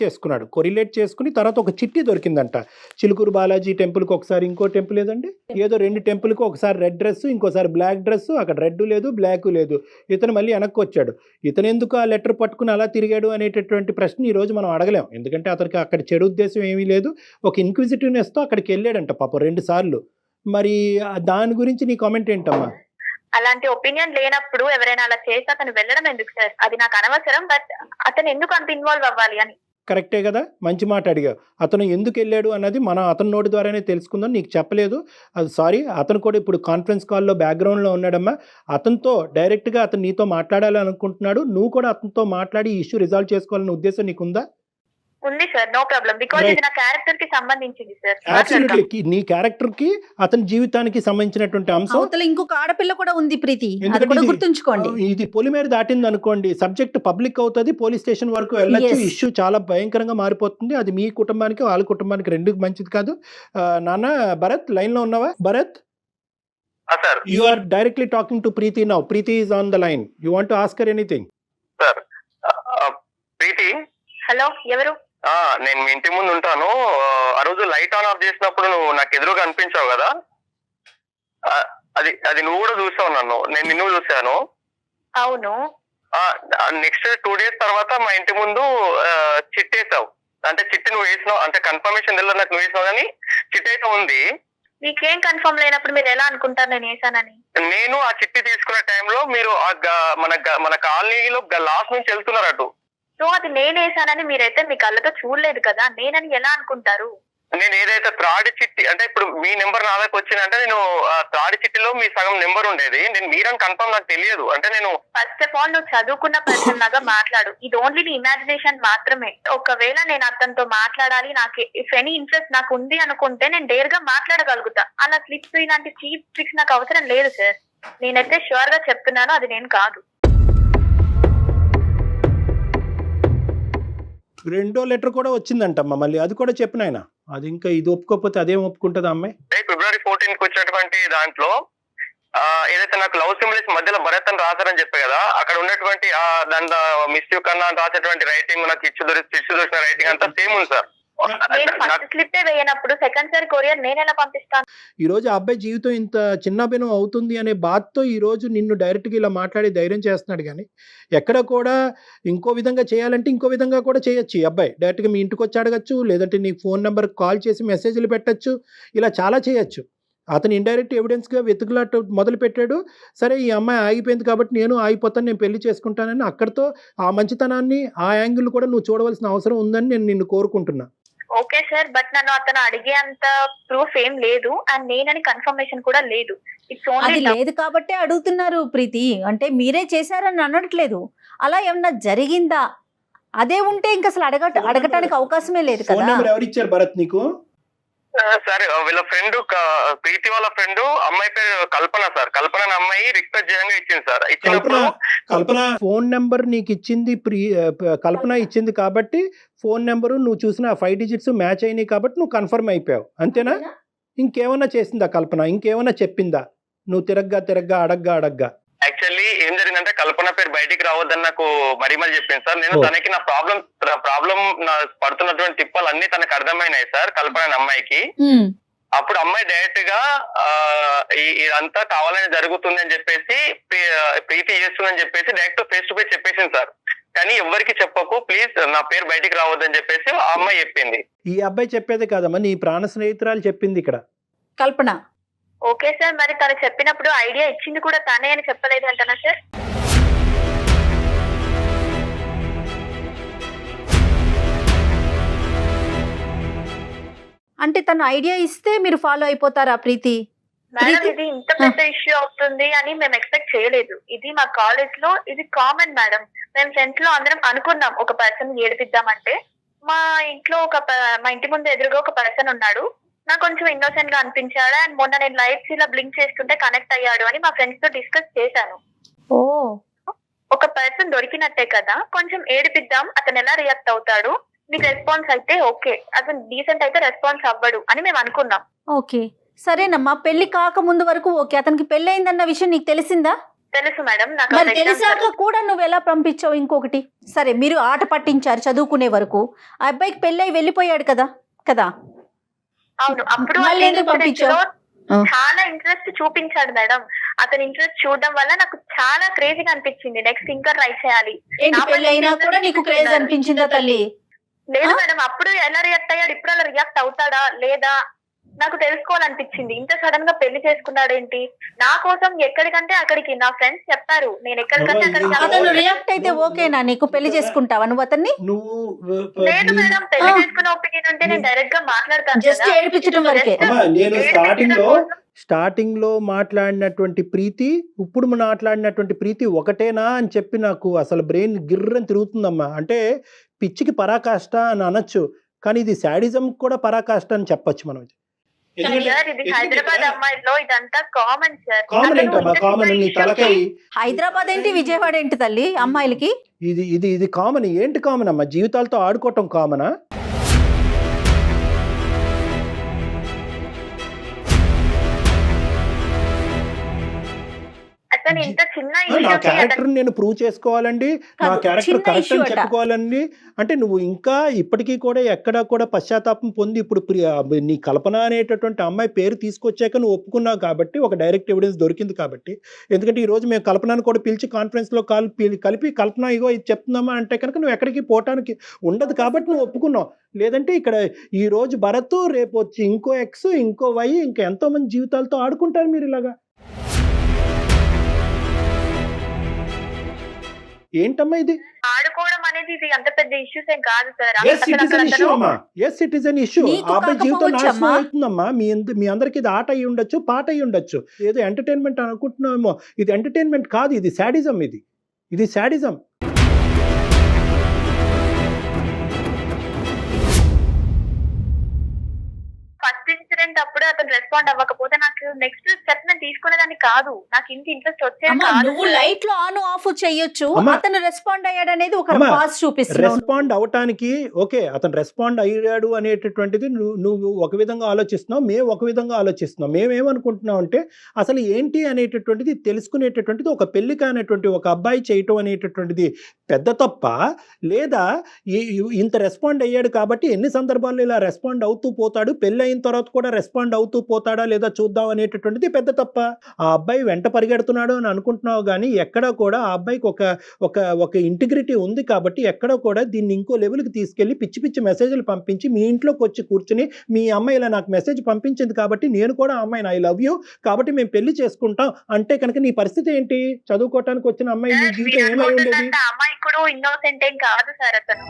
చేసుకుని తర్వాత ఒక చిట్టి దొరికిందంట. చిలుకూరు బాలాజీ టెంపుల్కి ఒకసారి, ఇంకో టెంపుల్ ఏదండి, ఏదో 2 టెంపుల్కి ఒకసారి రెడ్ డ్రెస్, ఇంకోసారి బ్లాక్ డ్రెస్. అక్కడ రెడ్ లేదు, బ్లాక్ లేదు. ఇతను మళ్ళీ వెనక్కి వచ్చాడు. ఇతను ఎందుకు ఆ లెటర్ పట్టుకుని అలా తిరిగాడు అనేటటువంటి ప్రశ్న ఈ రోజు మనం అడగలేం. ఎందుకంటే అతనికి అక్కడ చెడు ఉద్దేశం ఏమీ లేదు. ఒక ఇన్క్విజిటివ్నెస్తో అక్కడికి వెళ్ళాడంట పాపం 2 సార్లు. మరి దాని గురించి నీ కామెంట్ ఏంటమ్మా? అలాంటి ఒపీనియన్ లేనప్పుడు ఎవరైనా అలా చేస్తే అతను వెళ్ళడం ఎందుకు సార్? అది నాకు అనవసరం, బట్ అతను ఎందుకు అంత ఇన్వాల్వ్ అవ్వాలి అని. కరెక్టే కదా, మంచి మాట అడిగావు. అతను ఎందుకు వెళ్ళాడు అన్నది మనం అతని నోటి ద్వారానే తెలుసుకుందాం. నీకు చెప్పలేదు అది సారీ. అతను కూడా ఇప్పుడు కాన్ఫరెన్స్ కాల్లో బ్యాక్గ్రౌండ్లో ఉన్నాడమ్మా. అతనితో డైరెక్ట్గా అతను నీతో మాట్లాడాలని అనుకుంటున్నాడు. నువ్వు కూడా అతనితో మాట్లాడి ఈ ఇష్యూ రిజాల్వ్ చేసుకోవాలనే ఉద్దేశం నీకుందా? ఉంది సార్, నో ప్రాబ్లం, బికాజ్ ఇది నా క్యారెక్టర్ కి సంబంధించింది సార్. అబ్సల్యూట్లీ నీ క్యారెక్టర్ కి అతని జీవితానికి సంబంధించినటువంటి అంశం. అవతల ఇంకొక ఆడపిల్ల కూడా ఉంది ప్రీతి, అది ఎందుకంటే కూడా ఇది- గుర్తుంచుకోండి. ఇది పొలిమేర దాటింది అనుకోండి, సబ్జెక్ట్ పబ్లిక్ అవుతుంది, పోలీస్ స్టేషన్ వరకు వెళ్ళొచ్చు, Yes. ఇష్యూ చాలా భయంకరంగా మారిపోతుంది. అది మీ కుటుంబానికి వాళ్ళ కుటుంబానికి రెండు మంచిది కాదు. నాన్న భరత్ లైన్ లో ఉన్నావా? Bharat, sir you are directly talking to Preeti now. Preeti is on the line. You want to ask her anything? Sir Preeti, hello, ఎవరు? నేను మీ ఇంటి ముందు ఉంటాను. ఆ రోజు లైట్ ఆన్ ఆఫ్ చేసినప్పుడు నువ్వు నాకు ఎదురుగా అనిపించావు కదా, అది అది నువ్వు కూడా చూసావు నన్ను, నేను నిన్ను చూశాను. అవును. నెక్స్ట్ 2 days తర్వాత మా ఇంటి ముందు చిట్టేసావు. అంటే చిట్టి నువ్వు వేసినావు, అంటే కన్ఫర్మేషన్ తెలియదు నాకు, నువ్వు వేసినావు కానీ చిట్టి అయితే ఉంది. మీకేం కన్ఫర్మ్ లేనప్పుడు మీరు ఎలా అనుకుంటారు నేను వేసానని? నేను ఆ చిట్టి తీసుకునే టైంలో మీరు మన కాలనీలో లాస్ట్ నుంచి వెళ్తున్నారు అటు. సో అది నేను వేసానని మీరైతే మీ కళ్ళతో చూడలేదు కదా, నేనని ఎలా అనుకుంటారు? నేను ఏదైతే త్రాడి చిట్టి, అంటే ఇప్పుడు మీ నెంబర్ నా దగ్గర వచ్చిందంటే నేను త్రాడి చిట్టిలో మీ సగం నెంబర్ ఉండేది. నేను మీరని కన్ఫర్మ్ నాకు తెలియదు. అంటే నేను ఫస్ట్ ఆఫ్ ఆల్ నువ్వు చదువుకున్న పర్సన్ లాగా మాట్లాడు. ఇది ఓన్లీ నీ ఇమాజినేషన్ మాత్రమే. ఒకవేళ నేను అతనితో మాట్లాడాలి, నాకు ఇఫ్ ఎనీ ఇంట్రెస్ట్ నాకు ఉంది అనుకుంటే నేను డేర్ గా మాట్లాడగలుగుతా. అలా స్లిప్స్ ఇలాంటి చీప్ ట్రిక్స్ నాకు అవసరం లేదు సార్. నేనైతే షూర్ గా చెప్తున్నాను, అది నేను కాదు. రెండో లెటర్ కూడా వచ్చిందంటమ్మా, మళ్ళీ అది కూడా చెప్పిన ఆయన. అది ఇంకా ఇది ఒప్పుకోకపోతే అదేం ఒప్పుకుంటుంది అమ్మాయి? February 14th వచ్చినటువంటి దాంట్లో ఏదైతే నాకు లవ్ సింబల్స్ మధ్యలో భరత్ అని రాశారని చెప్పే కదా, అక్కడ ఉన్నటువంటి దాంట్లో మిస్ యూ కన్నా రాసేటువంటి రైటింగ్, నాకు ఇచ్చు దొరికిన రైటింగ్ అంతా సేమ్ ఉంది సార్. నేను ఫస్ట్ స్లిప్ వేయనప్పుడు సెకండ్ సారి కొరియర్ నేను ఎలా పంపిస్తాను? ఈ రోజు ఆ అబ్బాయి జీవితం ఇంత చిన్నభిన్నం అవుతుంది అనే బాధతో ఈ రోజు నిన్ను డైరెక్ట్గా ఇలా మాట్లాడి ధైర్యం చేస్తున్నాడు. కానీ ఎక్కడ కూడా ఇంకో విధంగా చేయాలంటే ఇంకో విధంగా కూడా చేయొచ్చు. ఈ అబ్బాయి డైరెక్ట్గా మీ ఇంటికి వచ్చి అడగచ్చు, లేదంటే నీ ఫోన్ నెంబర్కి కాల్ చేసి మెసేజ్లు పెట్టచ్చు, ఇలా చాలా చేయొచ్చు. అతను ఇండైరెక్ట్ ఎవిడెన్స్గా వెతుకులాట మొదలు పెట్టాడు. సరే ఈ అమ్మాయి ఆగిపోయింది కాబట్టి నేను ఆగిపోతాను, నేను పెళ్లి చేసుకుంటానని అక్కడితో ఆ మంచితనాన్ని ఆ యాంగిల్ కూడా నువ్వు చూడవలసిన అవసరం ఉందని నేను నిన్ను కోరుకుంటున్నా. ఓకే సార్, బట్ నన్ను అతను అడిగే అంత ప్రూఫ్ ఏం లేదు, అండ్ నేనని కన్ఫర్మేషన్ కూడా లేదు. ఇట్స్ అది ఓన్లీ లేదు కాబట్టే అడుగుతున్నారు ప్రీతి. అంటే మీరే చేశారని అనట్లేదు, అలా ఏమన్నా జరిగిందా? అదే ఉంటే ఇంకా అసలు అడగటానికి అవకాశమే లేదు ఫోన్ కదా. నెంబర్ ఎవరు ఇచ్చారు భరత్ నీకు? సార్ వీళ్ళ ఫ్రెండ్, ప్రీతి వాళ్ళ ఫ్రెండ్ అమ్మాయి పేరు కల్పన సార్. కల్పన అనే అమ్మాయి రిక్వెస్ట్ చేయంగా ఇచ్చింది సార్. ఇచ్చినప్పుడు కల్పన ఫోన్ నెంబర్ నీకు ఇచ్చింది, కల్పన ఇచ్చింది కాబట్టి ఫోన్ నెంబరు నువ్వు చూసిన 5 digits మ్యాచ్ అయినాయి కాబట్టి నువ్వు కన్ఫర్మ్ అయిపోయావు, అంతేనా? ఇంకేమన్నా చేసిందా కల్పన? ఇంకేమన్నా చెప్పిందా? నువ్వు తిరగ్గా అడగ్గా యాక్చువల్లీ ఏం జరిగిందంటే కల్పన పేరు బయటికి రావద్దని నాకు మరీ చెప్పింది సార్. నేను తనకి నా ప్రాబ్లం నా పడుతున్నటువంటి తిప్పలు అన్ని తనకు అర్థమైనాయి సార్, కల్పన అనే అమ్మాయికి. అప్పుడు అమ్మాయి డైరెక్ట్ గా ఇదంతా కావాలని జరుగుతుంది అని చెప్పేసి, ప్రీతి చేస్తుందని చెప్పేసి డైరెక్ట్ ఫేస్ టు ఫేస్ చెప్పేసింది సార్. కానీ ఎవరికి చెప్పకు ప్లీజ్, నా పేరు బయటికి రావద్దని చెప్పేసి ఆ అమ్మాయి చెప్పింది. ఈ అబ్బాయి చెప్పేది కాదమ్మా, నీ ప్రాణ స్నేహితురాలు చెప్పింది ఇక్కడ. కల్పన ఓకే సార్, మరి తను చెప్పినప్పుడు ఐడియా ఇచ్చింది కూడా తనే అని చెప్పలేదు అంటనా సార్? అంటే తను ఐడియా ఇస్తే మీరు ఫాలో అయిపోతారా ప్రీతి? మేడం ఇది ఇంత పెద్ద ఇష్యూ అవుతుంది అని మేము ఎక్స్పెక్ట్ చేయలేదు. ఇది మా కాలేజ్ లో ఇది కామన్ మేడం. మేము ఫ్రెండ్స్ లో అందరం అనుకున్నాం ఒక పర్సన్ ఏడిపిద్దామంటే. మా ఇంటి ముందు ఎదురుగా ఒక పర్సన్ ఉన్నాడు, నాకు కొంచెం ఇన్నోసెంట్ గా అనిపించాడు. అండ్ మొన్న నేను లైట్స్ ఇలా బ్లింక్ చేస్తుంటే కనెక్ట్ అయ్యాడు అని మా ఫ్రెండ్స్ తో డిస్కస్ చేశాను. ఓ, ఒక పర్సన్ దొరికినట్టే కదా, కొంచెం ఏడిపిద్దాం, అతను ఎలా రియాక్ట్ అవుతాడు, మీకు రెస్పాన్స్ అయితే ఓకే, అతను డీసెంట్ అయితే రెస్పాన్స్ అవ్వడు అని మేము అనుకున్నాం. ఓకే సరేనమ్మా. పెళ్లి కాక ముందు వరకు ఓకే, అతనికి పెళ్లి అయిందన్న విషయం నీకు తెలిసిందా? తెలుసు మేడం. నాకు మరి తెలిసాక కూడా నువ్వు ఎలా పంపించావు? ఇంకొకటి సరే, మీరు ఆట పట్టించారు చదువుకునే వరకు, ఆ అబ్బాయికి పెళ్ళై వెళ్ళిపోయాడు కదా. అవును, అప్పుడు మళ్ళీ ఎందుకు పంపించావు? చాలా ఇంట్రెస్ట్ చూపించాడు మేడం. అతని ఇంట్రెస్ట్ చూడడం వల్ల నాకు చాలా క్రేజీగా అనిపించింది. నెక్స్ట్ ఇంకా ట్రై చేయాలి. ఏంటి పెళ్లి అయినా కూడా నీకు క్రేజ్ అనిపించిందా తల్లి? లేదు మేడం, అప్పుడు ఎలా రియాక్ట్ అయ్యాడు, ఇప్పుడు అలా రియాక్ట్ అవుతాడా లేదా నాకు తెలుసుకోవాలనిపించింది. ఇంత సడన్ గా పెళ్లి చేసుకున్నాడేంటి, నా కోసం ఎక్కడికంటే అక్కడికి. నా ఫ్రెండ్స్ చెప్పారు నేను ఎక్కడికంటే అక్కడికి. అతను రియాక్ట్ అయితే ఓకేనా, నీకు పెళ్లి చేసుకుంటావా నువ్వు అతన్ని? లేదు మేడం, పెళ్లి చేసుకునే ఒపీనియన్ ఉంటే నేను డైరెక్ట్ గా మాట్లాడతాను. జస్ట్ ఏడిపించడం వరకే. నేను స్టార్టింగ్ లో మాట్లాడినటువంటి ప్రీతి ఇప్పుడు మాట్లాడినటువంటి ప్రీతి ఒకటేనా అని చెప్పి నాకు అసలు బ్రెయిన్ గిర్రని తిరుగుతుందమ్మా. అంటే పిచ్చికి పరాకాష్ట అని అనొచ్చు, కానీ ఇది శాడిజం కూడా పరాకాష్ట అని చెప్పొచ్చు మనం. ఇది హైదరాబాద్ అమ్మాయిలో ఇదంతా కామన్ సార్. కామన్ ఏంటమ్మా? కామన్ నీ తలకాయ. హైదరాబాద్ ఏంటి, విజయవాడ ఏంటి తల్లి అమ్మాయిలకి? ఇది కామన్. ఏంటి కామన్ అమ్మా? జీవితాలతో ఆడుకోవటం కామనా? నా క్యారెక్టర్ నేను ప్రూవ్ చేసుకోవాలండి, నా క్యారెక్టర్ కరెక్ట్ అని చెప్పుకోవాలండి. అంటే నువ్వు ఇంకా ఇప్పటికీ కూడా ఎక్కడా కూడా పశ్చాత్తాపం పొంది ఇప్పుడు నీ కల్పన అనేటటువంటి అమ్మాయి పేరు తీసుకొచ్చాక నువ్వు ఒప్పుకున్నావు కాబట్టి ఒక డైరెక్ట్ ఎవిడెన్స్ దొరికింది కాబట్టి. ఎందుకంటే ఈ రోజు మేము కల్పనను కూడా పిలిచి కాన్ఫరెన్స్లో కలిపి కల్పన ఇగో ఇది చెప్తున్నామా అంటే కనుక నువ్వు ఎక్కడికి పోవటానికి ఉండదు కాబట్టి నువ్వు ఒప్పుకున్నావు. లేదంటే ఇక్కడ ఈ రోజు భరత్, రేపు వచ్చి ఇంకో ఎక్స్, ఇంకో వై, ఇంకా ఎంతో మంది జీవితాలతో ఆడుకుంటారు మీరు ఇలాగా. ఏంటమ్మా ఇది? ఆడుకోవడం అనేది ఇది అంత పెద్ద ఇష్యూస్ ఏం కాదు సార్. Yes it is an issue. అబ్బాయి జీవితం నాశనం అవుతుందమ్మా. మీ అందరికి ఇది ఆట అయ్యి ఉండొచ్చు, పాట అయ్యి ఉండొచ్చు, ఏదో ఎంటర్టైన్మెంట్ అనుకుంటున్నామేమో. ఇది ఎంటర్టైన్మెంట్ కాదు, ఇది శాడిజం. ఇది శాడిజం. ఫస్ట్ ఇన్సిడెంట్ అప్పుడు అతను రెస్పాండ్ అవ్వకపోతే నాకు నెక్స్ట్ స్టెప్ నేను తీసుకునేదాన్ని కాదు. నాకు ఇంత ఇంట్రెస్ట్ వచ్చేది కాదు. నువ్వు లైట్ లో ఆన్ ఆఫ్ చేయొచ్చు, అతను రెస్పాండ్ అయ్యాడు అనేది ఒక పాస్ చూపిస్తుంది. రెస్పాండ్ అవటానికి ఓకే, అతను రెస్పాండ్ అయ్యాడు అనేటటువంటిది నువ్వు ఒక విధంగా ఆలోచిస్తున్నావు, మేము ఒక విధంగా ఆలోచిస్తున్నాం. మేమేమనుకుంటున్నాం అంటే అసలు ఏంటి అనేటటువంటిది తెలుసుకునేటటువంటిది ఒక పెళ్లి కానటువంటి ఒక అబ్బాయి చేయటం అనేటటువంటిది పెద్ద తప్ప, లేదా ఇంత రెస్పాండ్ అయ్యాడు కాబట్టి ఎన్ని సందర్భాల్లో ఇలా రెస్పాండ్ అవుతూ పోతాడు, పెళ్లి అయిన తర్వాత కూడా రెస్పాండ్ అవుతూ పోతాడా లేదా చూద్దాం అనేటటువంటిది పెద్ద తప్ప. ఆ అబ్బాయి వెంట పరిగెడుతున్నాడు అని అనుకుంటున్నావు, కానీ ఎక్కడా కూడా ఆ అబ్బాయికి ఒక ఇంటిగ్రిటీ ఉంది కాబట్టి ఎక్కడా కూడా దీన్ని ఇంకో లెవెల్కి తీసుకెళ్లి పిచ్చి పిచ్చి మెసేజ్లు పంపించి మీ ఇంట్లోకి వచ్చి కూర్చుని మీ అమ్మాయి ఇలా నాకు మెసేజ్ పంపించింది కాబట్టి నేను కూడా అమ్మాయిని ఐ లవ్ యూ కాబట్టి మేము పెళ్లి చేసుకుంటాం అంటే కనుక నీ పరిస్థితి ఏంటి? చదువుకోవటానికి వచ్చిన అమ్మాయి నీ జీవితం ఏమై ఉండేది? అమ్మాయి కూడా ఇన్నోసెంట్ ఏం కాదు సార్ అతను.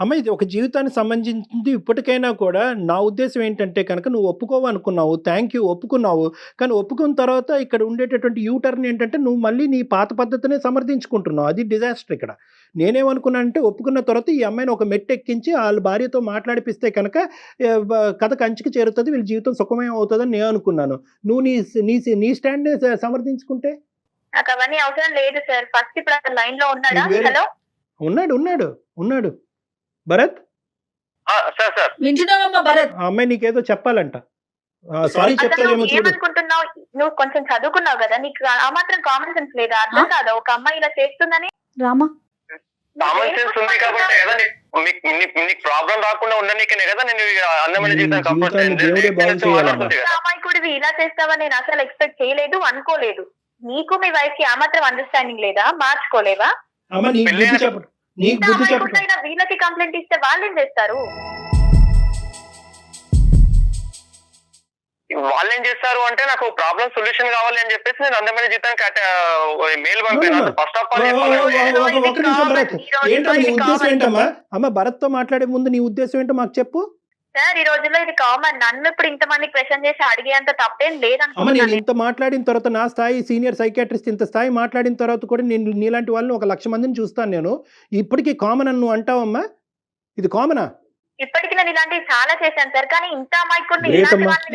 అమ్మ ఇది ఒక జీవితానికి సంబంధించింది. ఇప్పటికైనా కూడా నా ఉద్దేశం ఏంటంటే కనుక నువ్వు ఒప్పుకోవనుకున్నావు, థ్యాంక్ యూ, ఒప్పుకున్నావు. కానీ ఒప్పుకున్న తర్వాత ఇక్కడ ఉండేటటువంటి యూటర్న్ ఏంటంటే నువ్వు మళ్ళీ నీ పాత పద్ధతినే సమర్థించుకుంటున్నావు. అది డిజాస్టర్ ఇక్కడ. నేనేమనుకున్నానంటే ఒప్పుకున్న తర్వాత ఈ అమ్మాయిని ఒక మెట్టు ఎక్కించి వాళ్ళ భార్యతో మాట్లాడిపిస్తే కనుక కథ కంచికి చేరుతుంది, వీళ్ళ జీవితం సుఖమయం అవుతుందని నేను అనుకున్నాను. నువ్వు నీ స్టాండ్ సమర్థించుకుంటే నాకు అవన్నీ అవసరం లేదు సార్. ఫస్ట్ ఇప్పుడు లైన్ లో ఉన్నాడా? హలో, ఉన్నాడు భరత్. వింటున్నావమ్మా భరత్? ఆ అమ్మాయి నీకేదో చెప్పాలంట. సారీ చెప్తానేమో చూడు. ఏమనుకుంటున్నావు? నువ్వు కొంచెం చదువుకున్నావు కదా, నీకు ఆ మాత్రం కామన్ సెన్స్ లేదా? అర్థం కాదా ఒక అమ్మాయి ఇలా చేస్తుందని? రామా, కామన్ సెన్స్ ఉంది కాబట్టి కదా నీకు ప్రాబ్లం రాకుండా ఉండనీకనే కదా నేను అందమైన జీవితం. అమ్మాయికుడివి ఇలా చేస్తావని నేను అసలు ఎక్స్పెక్ట్ చేయలేదు, అనుకోలేదు. నీకు మీ వైఫ్ కి ఆ మాత్రం అండర్స్టాండింగ్ లేదా? మార్చుకోలేవా? వీళ్ళకి కంప్లైంట్ ఇస్తే వాళ్ళు ఏం చేస్తారు? వాళ్ళేం చేస్తారు అంటే నాకు ప్రాబ్లం సొల్యూషన్ కావాలి అని చెప్పేసి నేను అందమైన జీతానికి మెయిల్ పంపాను. ఫస్ట్ ఆఫ్ ఆల్ అమ్మ భరత్ తో మాట్లాడే ముందు నీ ఉద్దేశం ఏంటో మాకు చెప్పు సార్. ఈ రోజుల్లో ఇది కామన్. నన్ను ఇప్పుడు ఇంతమంది క్వశ్చన్ చేసి అడిగేంత తప్పేం లేదమ్మా. నేను ఇంత మాట్లాడిన తర్వాత నా స్థాయి సీనియర్ సైకాట్రిస్ట్ ఇంత స్థాయి మాట్లాడిన తర్వాత కూడా నేను నీలాంటి వాళ్ళని 1,00,000 మందిని చూస్తాను. నేను ఇప్పటికీ కామన్ అని నువ్వు అంటావమ్మా? ఇది కామనా? ఇప్పటికి నేను ఇలాంటివి చాలా చేశాను సార్, కానీ ఇంత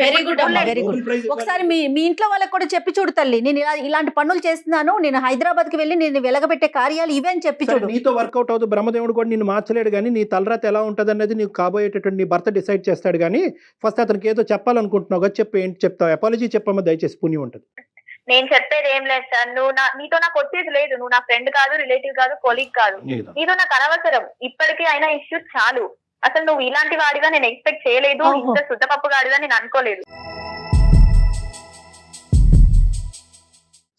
వెరీ గుడ్ అమ్మా, వెరీ గుడ్. ఒకసారి మీ ఇంట్లో వాళ్ళకి కూడా చెప్పి చూడు తల్లి, నేను ఇలాంటి పనులు చేస్తున్నాను, నేను హైదరాబాద్ కి వెళ్ళి నేను వెలగబెట్టే కార్యాలు ఇవే అని చెప్పి చూడు. నీతో వర్కౌట్ అవుతుంది. బ్రహ్మదేవుడు కూడా నిన్ను మార్చలేడు, కానీ నీ తలరాత ఎలా ఉంటుంది అనేది నీకు కాబోయేటటువంటి నీ భర్త డిసైడ్ చేస్తాడు. కానీ ఫస్ట్ అతనికి ఏదో చెప్పాలనుకుంటున్నావు కదా, చెప్పి ఏంటి చెప్తావు? అపాలజీ చెప్పమ్మా దయచేసి, పుణ్యం ఉంటుంది. నేను చెప్పేది ఏం లేదు సార్. నీతో నాకు వచ్చేది లేదు. నువ్వు నా ఫ్రెండ్ కాదు, రిలేటివ్ కాదు, కొలీగ్ కాదు. నీతో నాకు అనవసరం. ఇప్పటికీ అయినా ఇష్యూస్ చాలు. అసలు నువ్వు ఇలాంటి వాడిగా నేను ఎక్స్పెక్ట్ చేయలేదు, ఇంత శుద్ధపప్పు గాడిగా నేను అనుకోలేదు.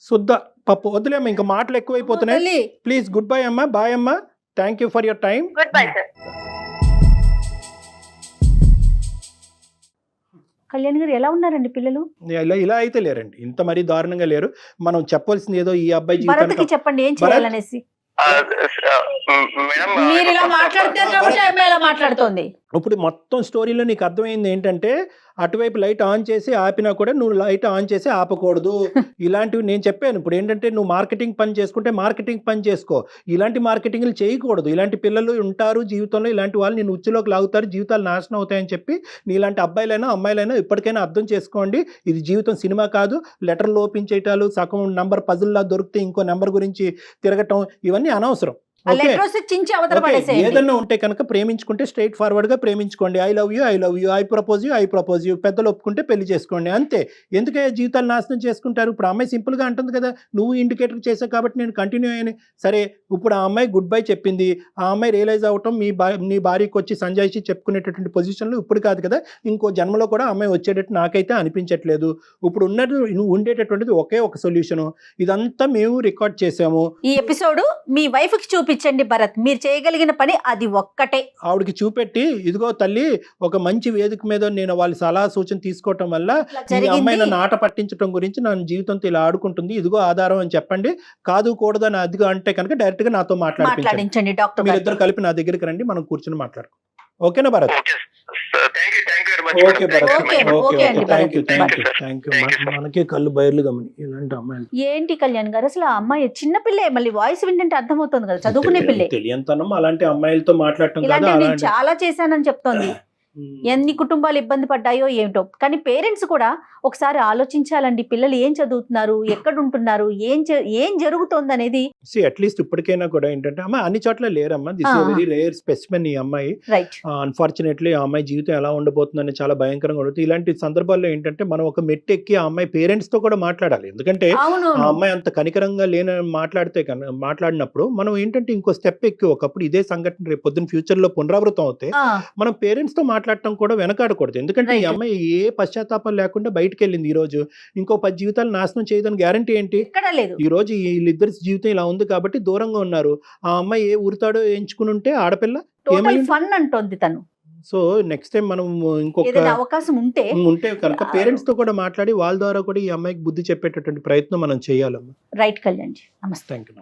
శుద్ధ పప్పు వదిలేమ్మా, ఇంకా మాటలు ఎక్కువైపోతున్నాయి. ప్లీజ్ గుడ్ బై అమ్మా, బాయ్ అమ్మా, thank you for your time. Good bye sir. Kalyan గారు ఎలా ఉన్నారండి పిల్లలు? ఇలా అయితే లేరండి, ఇంత మరీ దారుణంగా లేరు. మనం చెప్పాల్సింది ఏదో ఈ అబ్బాయి భరత్కి జీవితానికి చెప్పండి ఏం చేయాలనేసి. మేడం మీరు ఇలా మాట్లాడుతారు కాబట్టి ఆమె ఇలా మాట్లాడుతోంది. ఇప్పుడు మొత్తం స్టోరీలో నీకు అర్థమైంది ఏంటంటే, అటువైపు లైట్ ఆన్ చేసి ఆపినా కూడా నువ్వు లైట్ ఆన్ చేసి ఆపకూడదు. ఇలాంటివి నేను చెప్పాను. ఇప్పుడు ఏంటంటే నువ్వు మార్కెటింగ్ పని చేసుకుంటే మార్కెటింగ్ పని చేసుకో, ఇలాంటి మార్కెటింగ్లు చేయకూడదు. ఇలాంటి పిల్లలు ఉంటారు జీవితంలో, ఇలాంటి వాళ్ళు నేను ఉచ్చులోకి లాగుతారు, జీవితాలు నాశనం అవుతాయని చెప్పి నీలాంటి అబ్బాయిలైనా అమ్మాయిలైనా ఇప్పటికైనా అర్థం చేసుకోండి. ఇది జీవితం సినిమా కాదు. లెటర్లు ఓపెన్ చేయటాలు, సగం నంబర్ పజిల్లా దొరికితే ఇంకో నెంబర్ గురించి తిరగటం, ఇవన్నీ అనవసరం. ఏదన్నా ఉంటే కనుక ప్రేమించుకుంటే స్ట్రైట్ ఫార్వర్డ్ గా ప్రేమించుకోండి. I love you, I propose you, పెద్దలు ఒప్పుకుంటే పెళ్లి చేసుకోండి, అంతే. ఎందుకే జీవితాలు నాశనం చేసుకుంటారు? ఇప్పుడు అమ్మాయి సింపుల్ గా అంటుంది కదా, నువ్వు ఇండికేటర్ చేసావు కాబట్టి నేను కంటిన్యూ అయ్యాను. సరే, ఇప్పుడు ఆ అమ్మాయి గుడ్ బై చెప్పింది, ఆ అమ్మాయి రియలైజ్ అవటం నీ భార్యకి వచ్చి సంజాయిషి చెప్పుకునేటటువంటి పొజిషన్లో ఇప్పుడు కాదు కదా, ఇంకో జన్మలో కూడా అమ్మాయి వచ్చేటట్టు నాకైతే అనిపించట్లేదు. ఇప్పుడు నువ్వు ఉండేటటువంటిది ఒకే ఒక సొల్యూషన్. ఇదంతా మేము రికార్డ్ చేసాము. ఈ ఎపిసోడ్ మీ వైఫ్ కి చూపించండి భరత్, మీరు చేయగలిగిన పని అది ఒక్కటే. ఆవిడకి చూపెట్టి, ఇదిగో తల్లి, ఒక మంచి వేదిక మీద నేను వాళ్ళ సలహా సూచన తీసుకోవటం వల్ల ఈ అమ్మాయి నన్ను ఆట పట్టించడం గురించి నా జీవితంతో ఇలా ఆడుకుంటుంది, ఇదిగో ఆధారం అని చెప్పండి. కాదు కూడదు అని అదిగో అంటే కనుక డైరెక్ట్ గా నాతో మాట్లాడించండి. డాక్టర్ మీరిద్దరు కలిపి నా దగ్గరికి రండి, మనం కూర్చొని మాట్లాడుకో. ఓకేనా Bharat? Okay Bharat, okay, thank you. మనకే కళ్ళు బయర్లు గమని ఇలాంటి అమ్మాయిలు. ఏంటి కళ్యాణ్ గారు అసలు ఆ అమ్మాయి చిన్నపిల్లే, మళ్ళీ వాయిస్ వింటే అర్థమవుతుంది కదా, చదువుకునే పిల్లే. తెలియంతనం అలాంటి అమ్మాయిలతో మాట్లాడటం ఇలాంటి నేను చాలా చేశానని చెప్తోంది. ఎన్ని కుటుంబాలు ఇబ్బంది పడ్డాయో ఏమిటో. కానీ పేరెంట్స్ కూడా ఒకసారి ఆలోచించాలండి, పిల్లలు ఏం చదువుతున్నారు, ఎక్కడ ఉంటున్నారు, ఏం జరుగుతోంది అనేది. అట్లీస్ట్ ఇప్పటికైనా కూడా ఏంటంటే, అమ్మ అన్ని చోట్ల లేరమ్మా, this is very rare specimen ఈ అమ్మాయి. రైట్. అన్ఫార్చునేట్లీ ఆ అమ్మాయి జీవితం ఎలా ఉండబోతుందని చాలా భయంకరంగా ఉంటుంది. ఇలాంటి సందర్భాల్లో ఏంటంటే మనం ఒక మెట్టు ఎక్కి ఆ అమ్మాయి పేరెంట్స్ తో కూడా మాట్లాడాలి. ఎందుకంటే ఆ అమ్మాయి అంత కనికరంగా మాట్లాడినప్పుడు మనం ఏంటంటే ఇంకో స్టెప్ ఎక్కి, ఒకప్పుడు ఇదే సంఘటన రేపు పొద్దున్న ఫ్యూచర్ లో పునరావృతం అవుతే మనం పేరెంట్స్ తో మాట్లాడటం కూడా వెనకాడకూడదు. ఎందుకంటే ఈ అమ్మాయి ఏ పశ్చాత్తాపం లేకుండా బయటకు వెళ్ళింది. ఈ రోజు ఇంకో 10 జీవితాలు నాశనం చేయదని గ్యారంటీ ఏంటి? ఈ రోజు వీళ్ళిద్దరి జీవితం ఇలా ఉంది కాబట్టి దూరంగా ఉన్నారు. ఆ అమ్మాయి ఏ ఊరుతాడో ఎంచుకుని ఉంటే ఆడపిల్ల ఫన్ అంటోంది తను. సో నెక్స్ట్ టైం మనం ఇంకొక అవకాశం ఉంటే కనుక పేరెంట్స్ తో కూడా మాట్లాడి వాళ్ళ ద్వారా కూడా ఈ అమ్మాయికి బుద్ధి చెప్పేటటువంటి ప్రయత్నం మనం చేయాలమ్మా. రైట్ కళ్యాణ్ జీ, నమస్తే. Thank you.